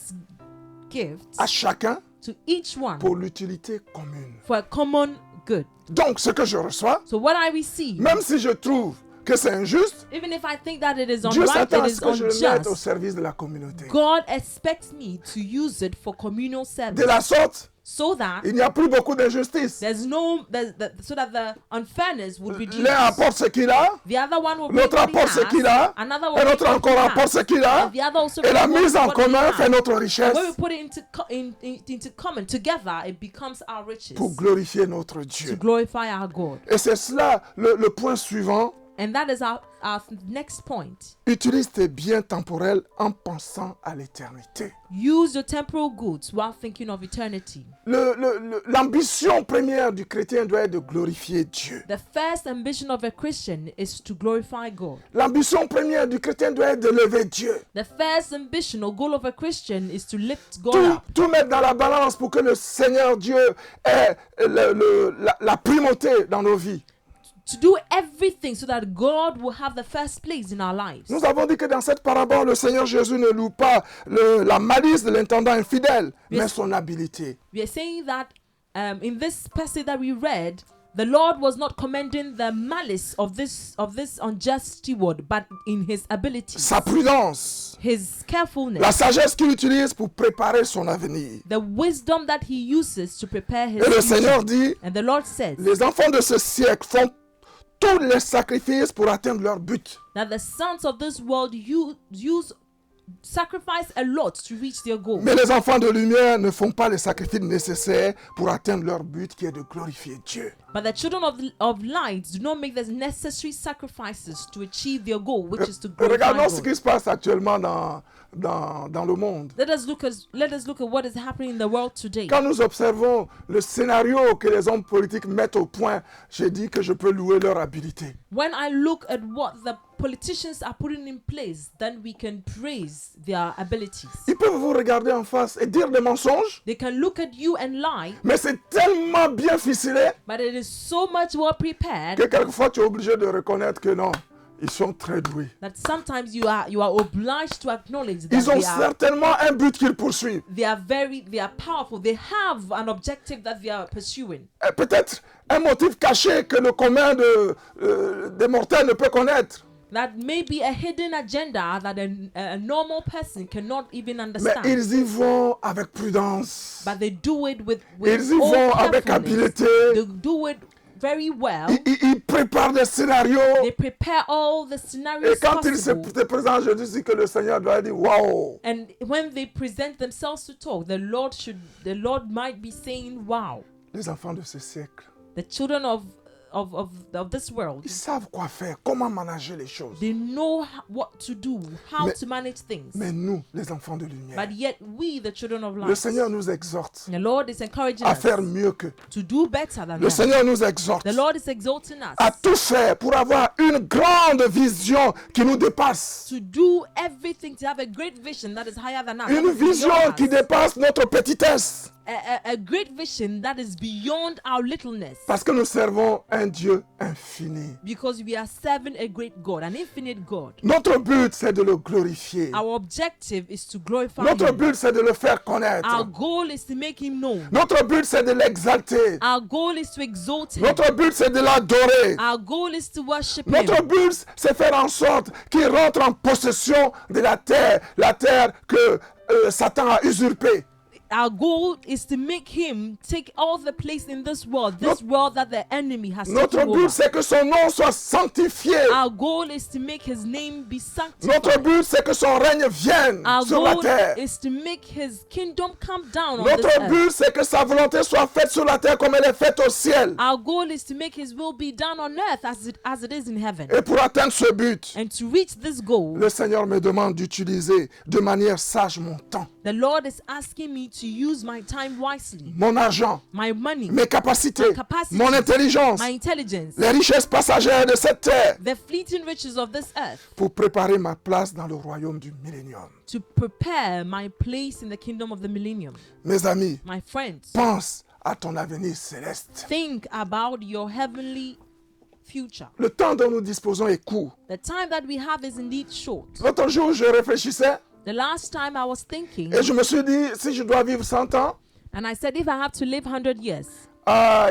gifts à chacun to each one pour l'utilité commune. for a common good. Donc, ce que je reçois, So what I receive, même si je trouve que c'est injuste, even if I think that it is Dieu unright, s'attend it à is ce que je le mette au unjust, service de la communauté. God expects me to use it for communal De service, la sorte, so that il n'y a plus beaucoup d'injustice. so that the unfairness would reduce. L'un apporte ce qu'il a, The other one will bring l'autre what he apporte ce has, qu'il a, another et will bring l'autre what encore he apporte has, ce qu'il a, and the other also et la brings mise en what he commun has. fait notre And richesse when we put it into common together, it becomes our riches pour glorifier notre to Dieu. glorify our God. Et c'est cela le point suivant. And that is our next point. Utilise tes biens temporels en pensant à l'éternité. Use your temporal goods while thinking of eternity. L'ambition première du chrétien doit être de glorifier Dieu. The first ambition of a Christian is to glorify God. L'ambition première du chrétien doit être de lever Dieu. The first ambition or goal of a Christian is to lift God up. Tout mettre dans la balance pour que le Seigneur Dieu ait la primauté dans nos vies. To do everything so that God will have the first place in our lives. Nous avons dit que dans cette parabole, le Seigneur Jésus ne loue pas la malice de l'intendant infidèle, mais son habileté. We are saying that in this passage that we read, the Lord was not commending the malice of this unjust steward, but in his ability, Sa prudence, his carefulness, la sagesse qu'il utilise pour préparer son avenir. the wisdom that he uses to prepare his Et le future. Seigneur dit, And the Lord says les enfants de ce siècle font tous les sacrifices pour atteindre leur but. that the sons of this world sacrifice a lot to reach their goal. Mais les enfants de lumière ne font pas les sacrifices nécessaires pour atteindre leur but qui est de glorifier Dieu. But the children of light do not make the necessary sacrifices to achieve their goal, which is to glorify Regardons ce God. qui se passe actuellement dans le monde. Let us look at what is happening in the world today. Quand nous observons le scénario que les hommes politiques mettent au point, j'ai dit que je peux louer leur habileté. When I look at what the politicians are putting in place, then we can praise their abilities. Ils peuvent vous regarder en face et dire des mensonges, They can look at you and lie, mais c'est tellement bien ficelé but it is so much well prepared que quelquefois tu es obligé de reconnaître que non, ils sont très doués. that sometimes you are obliged to acknowledge that Ils ont they are certainement un but qu'ils poursuivent. they are powerful. They have an objective that they are pursuing. Et peut-être un motif caché que le commun des mortels ne peut connaître. That may be a hidden agenda that a normal person cannot even Mais understand. ils y vont avec prudence. But they do it with Ils y all vont avec carefulness. habileté. They do it very well. Ils préparent des scénarios. They prepare all the Et scenarios quand ils se possible. présentent, je dis que le Seigneur doit dire waouh. And when they present themselves to talk, the Lord might be saying, "Wow, Les enfants de ce siècle, the children of this world, ils savent quoi faire, comment manager les choses. they know what to do, how Mais- to manage things." Mais nous, les enfants de lumière, But yet we, the children of le light, Seigneur nous exhorte the Lord is encouraging à us faire mieux qu'eux. to do better than Le them. Seigneur nous exhorte The Lord is exalting us à tout faire pour avoir une grande vision qui nous dépasse. to do everything, to have a great vision that is higher than us. that Une is beyond vision qui us. dépasse notre petitesse. A great vision that is beyond our littleness. Parce que nous servons un Dieu infini. Because we are serving a great God, an infinite God. Notre but, c'est de le glorifier. Our objective is to glorify Notre Him. but, c'est de le faire connaître. Our goal is to make Him known. Notre but, c'est de l'exalter. Our goal is to exalt Him. Notre but, c'est de l'adorer. Our goal is to worship Him. Notre but, c'est faire en sorte qu'il rentre en possession de la terre que Satan a usurpée. Our goal is to make him take all the place in this world that the enemy has Notre taken but, over. c'est que son nom soit sanctifié. Our goal is to make his name be Notre sanctified. but, c'est que son règne vienne Our sur la goal terre. is to make his kingdom come down on this Notre earth. but, c'est que sa volonté soit faite sur la terre comme elle est faite au ciel. Our goal is to make his will be done on earth as it is in heaven. Et pour atteindre ce but, And to reach this goal, le Seigneur me demande d'utiliser de manière sage mon temps, the Lord is asking me to use my time wisely, mon argent, my money, mes capacités, my capacity, mon intelligence, my intelligence, les richesses passagères de cette terre the fleeting riches of this earth, pour préparer ma place dans le royaume du millénium. to prepare my place in the kingdom of the millennium. Mes amis, My friends, pense à ton avenir céleste. think about your heavenly future. Le temps dont nous disposons est court. The time that we have is indeed short. L'autre jour, je réfléchissais The last time I was thinking, et je me suis dit, si je dois vivre 100 ans, and I said, if I have to live 100 years,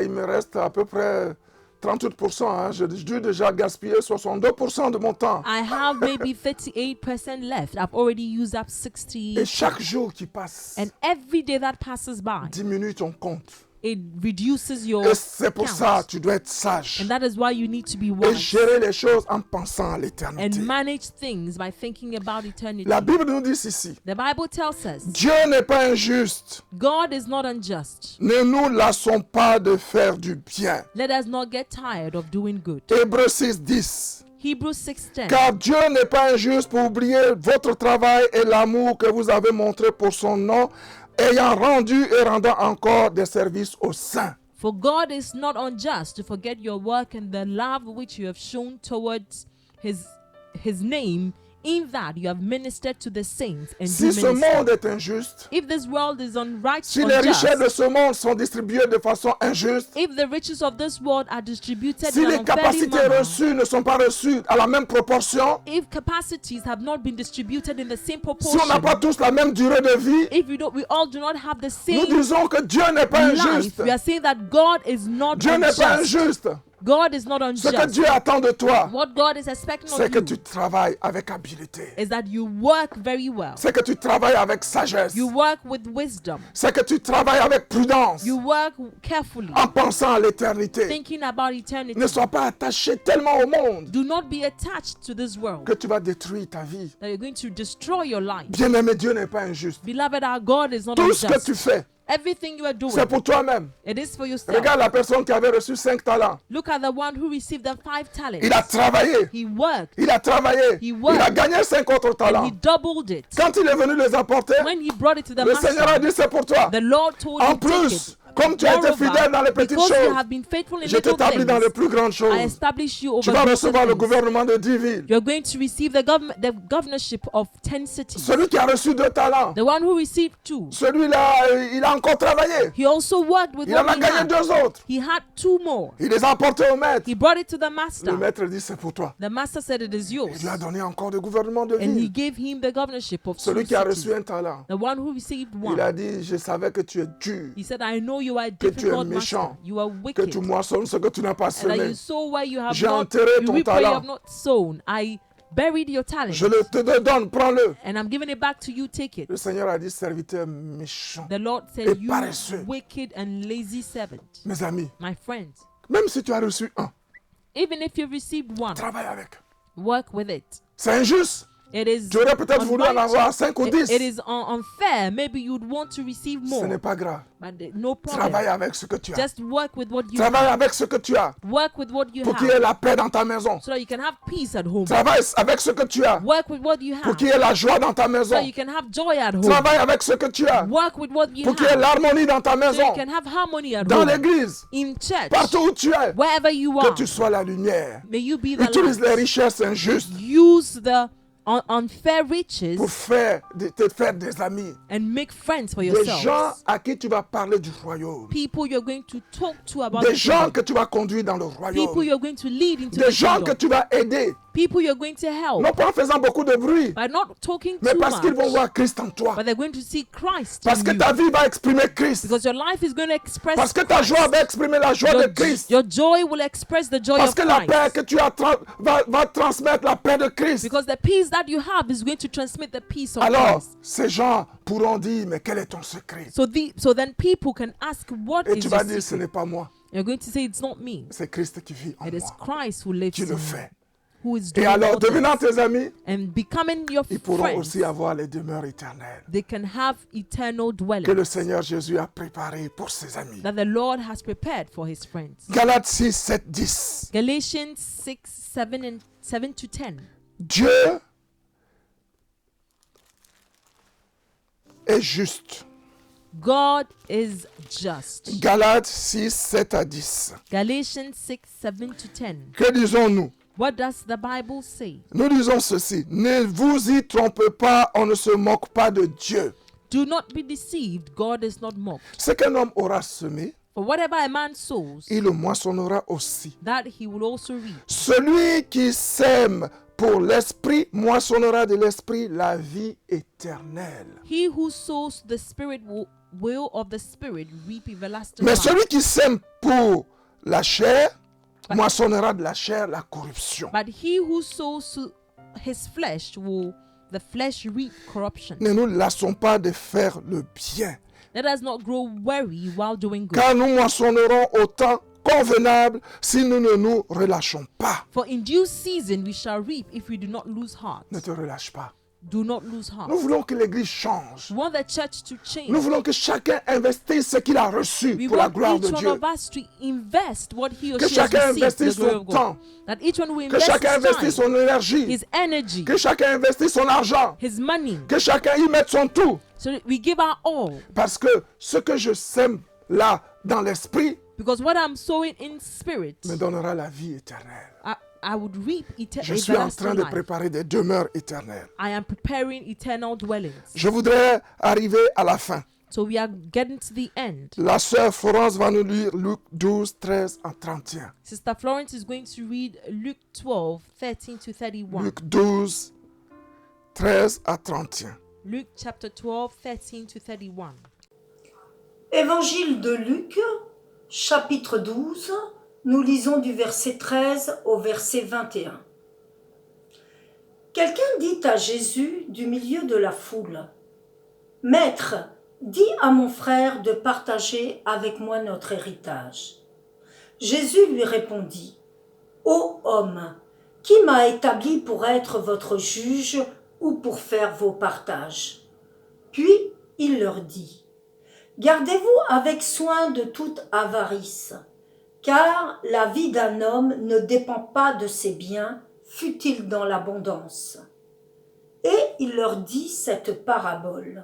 il me reste à peu près 38%. Hein. J'ai dû déjà gaspiller 62% de mon temps. I have maybe 38% left. I've already used up 60. Et chaque jour qui passe, And every day that passes by, diminue ton compte. it reduces your Et c'est pour ça count. que tu dois être sage And that is why you need to be et wise gérer les choses en pensant à and l'éternité. manage things by thinking about eternity. La Bible nous dit ici, The Bible tells us Dieu n'est pas injuste. God is not unjust. Ne nous lassons pas de faire du bien. Let us not get tired of doing good. Hébreux 6, 10. Hebrews 6:10. Car Dieu n'est pas injuste pour oublier votre travail et l'amour que vous avez montré pour son nom, ayant rendu et rendant encore des services aux saints. For God is not unjust to forget your work and the love which you have shown towards his name, in that you have ministered to the saints and Si do ce minister. monde est injuste, If this world is si les richesses de unjust, ce monde sont distribuées de façon injuste, if the riches of this world are distributed si in les an unfairly capacités manner, reçues ne sont pas reçues à la même proportion, if capacities have not been distributed in the same si on n'a pas proportion, tous la même durée de vie, if we all do not have the nous same disons que Dieu n'est pas life, injuste. we are saying that God is not Dieu n'est pas unjust. injuste. God is not Ce que unjust. Dieu attend de toi, What God is expecting c'est of que you tu travailles avec habileté. is that you work very well. C'est que tu travailles avec sagesse. You work with wisdom. C'est que tu travailles avec prudence, You work carefully, en pensant à l'éternité. thinking about eternity. Ne sois pas attaché tellement au monde Do not be attached to this world que tu vas détruire ta vie. that you're going to destroy your life. Bien-aimé, Dieu n'est pas injuste. Beloved, our God is not Tout ce que tu unjust. fais, Everything you are doing, c'est pour toi-même. it is for yourself. Regarde la personne qui avait reçu 5 talents. Look at the one who received the 5 talents. Il a travaillé. He worked Il a travaillé. He Il worked. a gagné 5 autres and he talents. doubled it. Quand il est venu les apporter, When he brought it to the le Seigneur a master, dit, c'est pour toi. the Lord told En him, take plus, it. comme tu as été fidèle dans les petites Because you choses, have been faithful in je little t'établis dans les things, plus grandes I choses. establish you Tu over vas greater recevoir le things. gouvernement de 10 villes. You're going to receive the governorship of 10 cities. Celui qui a reçu 2 talents, The one who received 2, celui-là, il a encore travaillé. he also worked with Il en what a he gagné had. 2 autres. He had 2 more. Il les a apportés au maître. He brought it to the Le master. maître dit, c'est pour toi. The master said it is yours. Il lui a donné encore le gouvernement de And he ville. gave him the governorship of 2 Celui qui a cities. reçu un talent, The one who received il a 1, dit, je savais que tu es dur, he said, I know you are a que tu es difficult méchant, master. You are que wicked. tu moissonnes ce que tu n'as pas And that semé. you sow where you have J'ai not, enterré you ton reap where you talent. have not sown. I buried your talent. Je le te donne, prends-le. And I'm giving it back to you, take it. Le Seigneur a dit, serviteur méchant. The Lord Et said, you paresseux. wicked and lazy servant. Mes amis, My friends, même si tu as reçu 1, even if you received 1, travaille avec. work with it. C'est injuste. It is Tu aurais peut-être voulu en unrighteous. avoir 5 ou 10. It is unfair. Maybe you'd want to receive Ce more, n'est pas grave. but no Travaille problem. avec ce que tu as. Just work with what you Travaille have. avec ce que tu as Work with what you pour qu'il y ait have, la paix dans ta maison. so that you can have peace at home. Travaille avec ce que tu as Work with what you pour have, qu'il y ait la joie dans ta so maison. that you can have joy at home. Travaille avec ce que tu as Work with what you pour qu'il y ait have, l'harmonie dans ta so maison. you can have harmony at Dans home. l'église, In church, partout où tu es, wherever you que are, tu sois la lumière. may you be the Utilise les light. richesses injustes Use the unfair riches pour te faire des amis. and make friends for Des gens yourselves. à qui tu vas parler du royaume. People you're going to talk to about Des the gens kingdom. que tu vas conduire dans le People royaume. you're going to lead into Des the gens que kingdom. tu vas aider People you're going to help Non pas en faisant beaucoup de bruit, by not talking mais too parce qu'ils vont much, voir Christ en toi. but they're going to see Christ Parce in que you. ta vie va exprimer Christ. Because your life is going to express Parce que ta Christ. joie va exprimer la joie de Christ. Your joy will express the joy Parce of que la paix Christ. que tu as va transmettre la paix de Christ. Because the peace that you have is going to transmit the peace of Alors, Christ. ces gens pourront dire, mais quel est ton secret? So then people can ask, what Et is tu your vas dire, ce secret? n'est pas moi, You're going to say, it's not me. c'est Christ qui vit en It is moi. Christ who lives Tu in le me, fais. who is Et doing alors, all devenant this. tes amis, And becoming your ils pourront friends, aussi avoir les demeures éternelles they can have eternal que dwellings le Seigneur Jésus a préparées pour ses amis. that the Lord has prepared for his friends. Galates 6, 7, 10. Galatians 6, 7 to 10. Dieu est juste. God is just. Galates 6, 7 à 10. Galatians 6, 7 to 10. Que disons-nous? What does the Bible say? Nous disons ceci. Ne vous y trompez pas, on ne se moque pas de Dieu. Do not be deceived, God is not mocked. Ce qu'un homme aura semé, For whatever a man sows, il le moissonnera aussi. that he will also reap. Celui qui sème pour l'esprit moissonnera de l'esprit la vie éternelle. He who sows the Spirit will of the Spirit reap everlasting Mais life. celui qui sème pour la chair moissonnera de la chair la corruption. But he who sows to his flesh will the flesh reap corruption. Ne nous lassons pas de faire le bien, Let us not grow weary while doing good. car nous moissonnerons au temps convenable si nous ne nous relâchons pas. For in due season we shall reap if we do not lose heart. Ne te relâche pas. Do not lose heart. Nous voulons que l'Église change. We want the church to change. Nous voulons que chacun investisse ce qu'il a reçu We pour la want gloire each de one Dieu. of us to invest what he or Que she has chacun received to the investisse glory son of God. temps. That each one will Que invest chacun his investisse time, son énergie. his energy, Que chacun investisse son argent. his money. Que chacun y mette son tout. So that we give our all. Parce que ce que je sème là dans l'esprit Because what I'm sowing in spirit, me donnera la vie éternelle. I would reap Je suis en train everlasting de life. préparer des demeures éternelles. I am preparing eternal dwellings. Je voudrais arriver à la fin. So we are getting to the end. La sœur Florence va nous lire Luc 12, 13 à 31. Sister Florence is going to read Luke 12, 13 to 31. Luc 12, 13 à 31. Luke chapter 12, 13 to 31. Évangile de Luc, chapitre 12, nous lisons du verset 13 au verset 21. Quelqu'un dit à Jésus du milieu de la foule, « Maître, dis à mon frère de partager avec moi notre héritage. » Jésus lui répondit, « Ô homme, qui m'a établi pour être votre juge ou pour faire vos partages ?» Puis il leur dit, « Gardez-vous avec soin de toute avarice, car la vie d'un homme ne dépend pas de ses biens, fût-il dans l'abondance. » Et il leur dit cette parabole.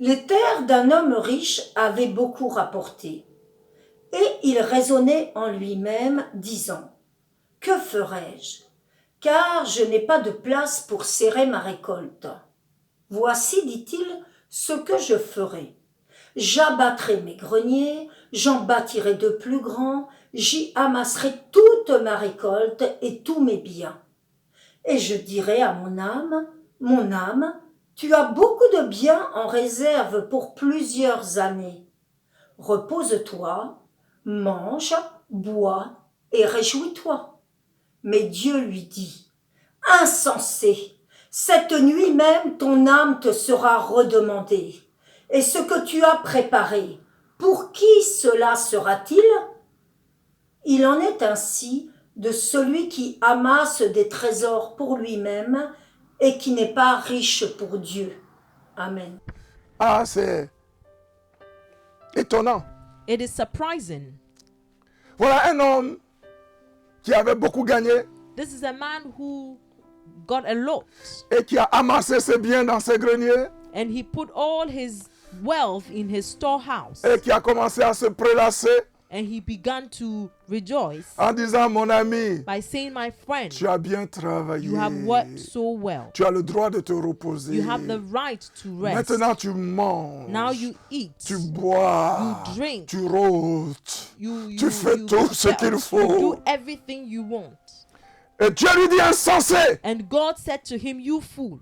Les terres d'un homme riche avaient beaucoup rapporté, et il raisonnait en lui-même, disant, « Que ferai-je? Car je n'ai pas de place pour serrer ma récolte. Voici, dit-il, ce que je ferai. J'abattrai mes greniers, j'en bâtirai de plus grands, j'y amasserai toute ma récolte et tous mes biens. Et je dirai à mon âme, tu as beaucoup de biens en réserve pour plusieurs années. Repose-toi, mange, bois et réjouis-toi. » Mais Dieu lui dit, « Insensé, cette nuit même ton âme te sera redemandée. Et ce que tu as préparé, pour qui cela sera-t-il? Il en est ainsi de celui qui amasse des trésors pour lui-même et qui n'est pas riche pour Dieu. » Amen. Ah, c'est étonnant. It is surprising. Voilà un homme qui avait beaucoup gagné This is a man who got a lot et qui a amassé ses biens dans ses greniers and he put all his wealth in his storehouse et qui a commencé à se prélasser and he began to rejoice en disant, mon ami, by saying, my friend, tu as bien travaillé. you have worked so well. Tu as le droit de te reposer. You have the right to rest. Maintenant, tu manges. Now you eat. Tu bois. You drink. Tu rôtes. You Tu fais tout ce qu'il You faut. do everything you want. Et Dieu lui dit insensé. And God said to him, you fool,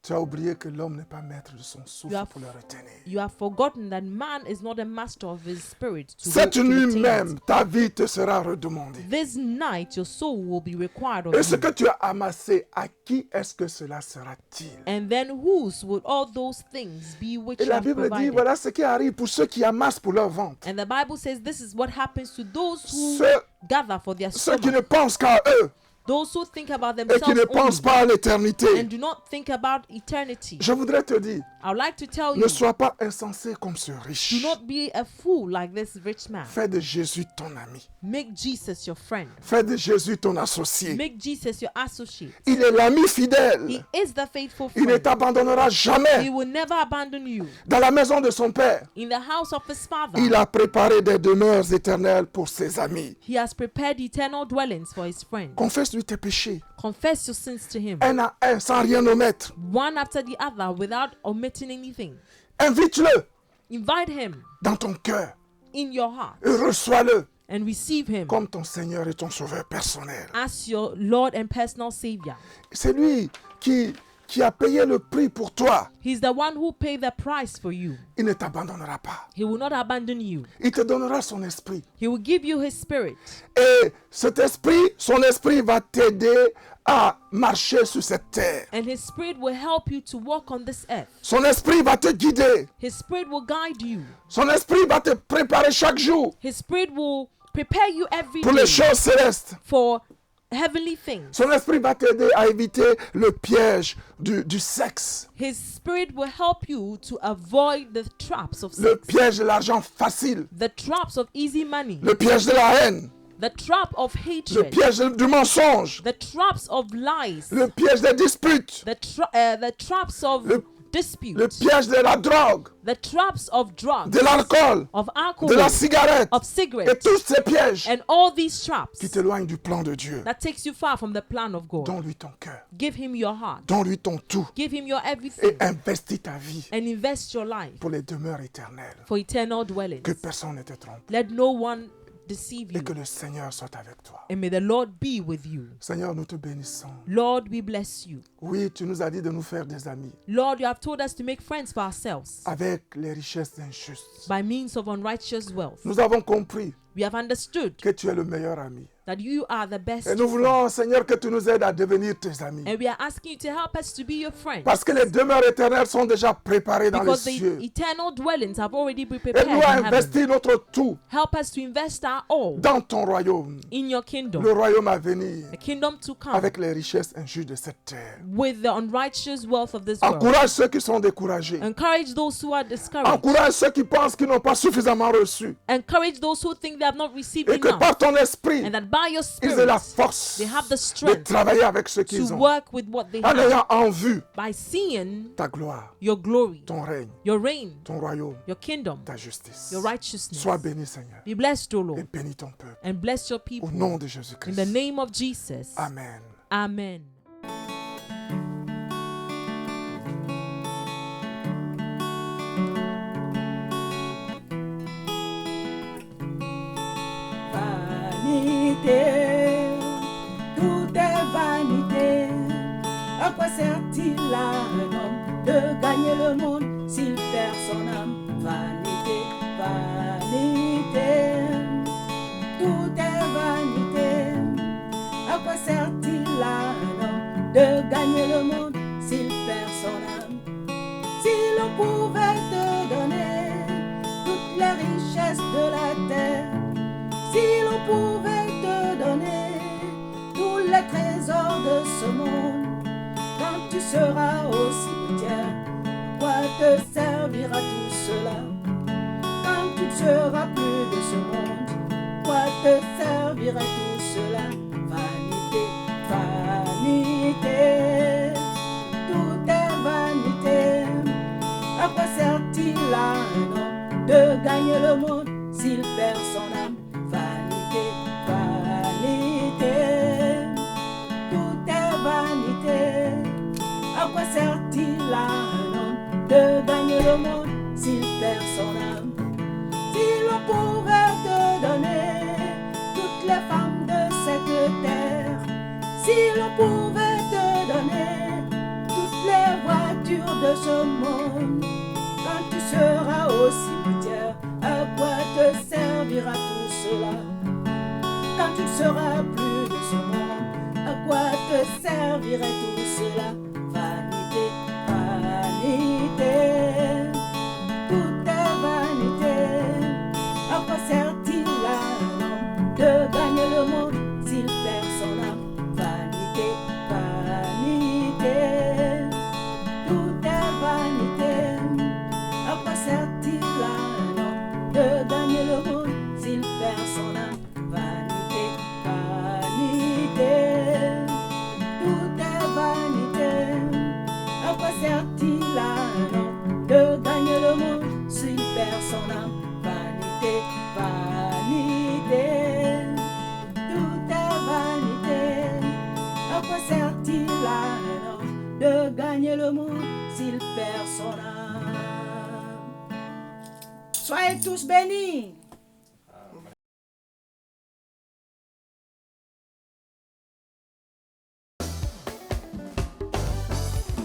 Tu as oublié que l'homme n'est pas maître de son souffle You have- pour le retenir. you have forgotten that man is not a master of his spirit to Cette to nuit retain it. même, ta vie te sera redemandée. This night your soul will be required of Et ce you. que tu as amassé, à qui est-ce que cela sera-t-il? And then whose would all those things be which Et you la have Bible dit, provided? voilà ce qui arrive pour ceux qui amassent pour leur ventre. And the Bible says this is what happens to those who Ceux, gather for their ceux qui stomach. ne pensent qu'à eux Those who think about et qui themselves ne pensent only pas à l'éternité. and do not think about eternity. Je voudrais te dire, I would like to tell ne you, sois pas insensé comme ce do riche. not be a fool like this rich man. Fais de Jésus ton ami. Make Jesus your friend. Fais de Jésus ton associé. Make Jesus your associate. Il est l'ami He fidèle. is the faithful Il ne friend. t'abandonnera He jamais. will never abandon you. Dans la maison de son Père, In the house of his father, il a préparé des demeures éternelles pour ses amis. he has prepared eternal dwellings for his friends. Confesse-lui tes péchés, Confess your sins to him, un à un, sans rien omettre. one after the other, without omitting anything. Invite-le Invite him dans ton cœur in your heart et reçois-le and receive him comme ton Seigneur et ton Sauveur personnel. as your Lord and personal Savior. C'est lui qui a payé le prix pour toi. He's the one who paid the price for you. Il ne t'abandonnera pas. He will not abandon you. Il te donnera son esprit. He will give you his spirit. Et cet esprit, son esprit va t'aider à marcher sur cette terre. And his spirit will help you to walk on this earth. Son esprit va te guider. His spirit will guide you. Son esprit va te préparer chaque jour His spirit will prepare you every pour les day choses célestes. for heavenly things. Son esprit va t'aider à éviter le piège du sexe, His spirit will help you to avoid the traps of le sex, piège de l'argent facile, the traps of easy money, le piège de la haine, the trap of le hatred, piège du mensonge, the traps of lies, le piège des disputes, the traps of le dispute, piège de la drogue, the traps of drugs, de l'alcool, of de alcohol, la cigarette of et cigarettes, tous ces pièges and all these traps qui t'éloignent du plan de Dieu. that takes you far from the plan of God. Donne-lui ton cœur, Give him your heart. donne-lui ton tout Give him your et everything investis ta vie and invest your life pour les demeures éternelles. for eternal dwellings. Que personne ne te trompe Let no one deceive et you. que le Seigneur soit avec toi. And may the Lord be with you. Seigneur, nous te bénissons. Lord, we bless you. Oui, tu nous as dit de nous faire des amis Lord, you have told us to make friends for ourselves avec les richesses injustes. by means of unrighteous wealth. Nous avons compris We have understood que tu es le meilleur ami. that you are the best. Et nous friend. voulons, Seigneur, que tu nous aides à devenir tes amis. And we are asking you to help us to be your friends. Parce que les demeures éternelles sont déjà préparées dans les Because the cieux. eternal dwellings have already been Et prepared nous in heaven. investi notre tout Help us to invest our all dans ton royaume. in your Le kingdom. royaume à venir The kingdom to come avec les richesses injustes de cette terre. with the unrighteous wealth of this world. Encourage ceux qui sont découragés. Encourage those who are discouraged. Encourage ceux qui pensent qu'ils n'ont pas suffisamment reçu. Encourage those who think they have not received Et que enough. par ton esprit, And that by your ils aient la spirit, force they have the de strength travailler avec ce to qu'ils ont. work with what they En have. ayant en vue By seeing ta gloire, your glory, ton règne, your reign, ton royaume, your kingdom, ta justice. your righteousness. Sois béni, Seigneur. Be blessed, O Et Lord, bénis ton peuple. and bless your Au people. nom de In Jésus-Christ. the name of Jesus. Amen. Amen. Vanité, tout est vanité. À quoi sert-il à un homme de gagner le monde s'il perd son âme? Vanité, vanité, tout est vanité. À quoi sert-il à un homme de gagner le monde s'il perd son âme? Si l'on pouvait te donner toutes les richesses de la terre, si l'on pouvait te donner tous les trésors de ce monde, quand tu seras au cimetière, à quoi te servira tout cela? Quand tu ne seras plus de ce monde, à quoi te servira tout cela? Vanité, vanité, tout est vanité. À quoi sert-il à un homme de gagner le monde s'il perd son âme? Vanité, vanité, tout est vanité. À quoi sert-il à un homme de gagner le monde s'il perd son âme? Si l'on pouvait te donner toutes les femmes de cette terre, ce monde. Quand tu seras au cimetière, à quoi te servira tout cela? Quand tu ne seras plus de ce monde, à quoi te servirait tout cela? Vanité, vanité, tout est vanité. À quoi sert-il à un homme de gagner le monde s'il perd son âme? Vanité, vanité, tout est vanité. À quoi sert-il à un homme de gagner le monde s'il perd son âme? Vanité, vanité, tout est vanité. À quoi sert-il à un homme de gagner le monde s'il perd son âme? Vanité, vanité, tout est vanité. À quoi sert-il à un homme de gagner le monde s'il perd son âme? Soyez tous bénis.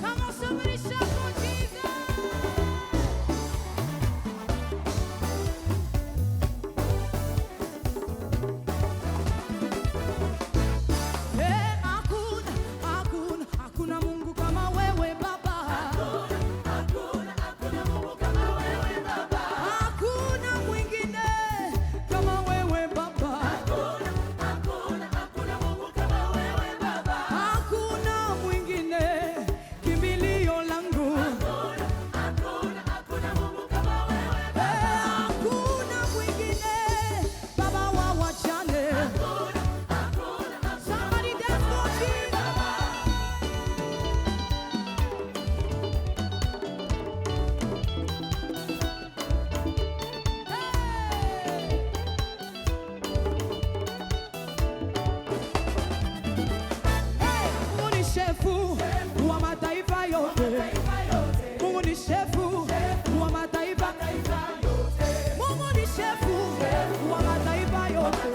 Come on, somebody shout for Jesus. Hakuna Mungu kama wewe Baba. Hakuna Mungu kama wewe Baba. Hakuna mwingine kama wewe Baba. Hakuna Mungu kama wewe Baba. Hakuna mwingine kimbilio langu. Hakuna Mungu kama wewe Baba. Hakuna mwingine Baba wa wajane. Somebody dance for Jesus. Mungu ni shefu wa mataifa yote. Mungu ni shefu wa mataifa yote. Mungu ni shefu wa mataifa yote.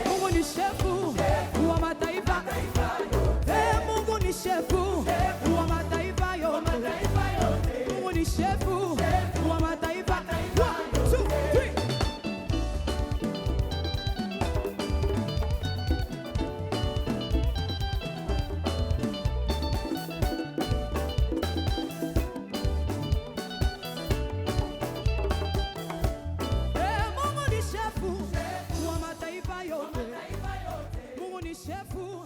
Mungu ni shefu wa mataifa yote. Mungu ni shefu wa mataifa yote. Mungu ni shefu wa mataifa. 1, 2, 3. Mungu ni shefu wa mataifa yote. Mungu ni shefu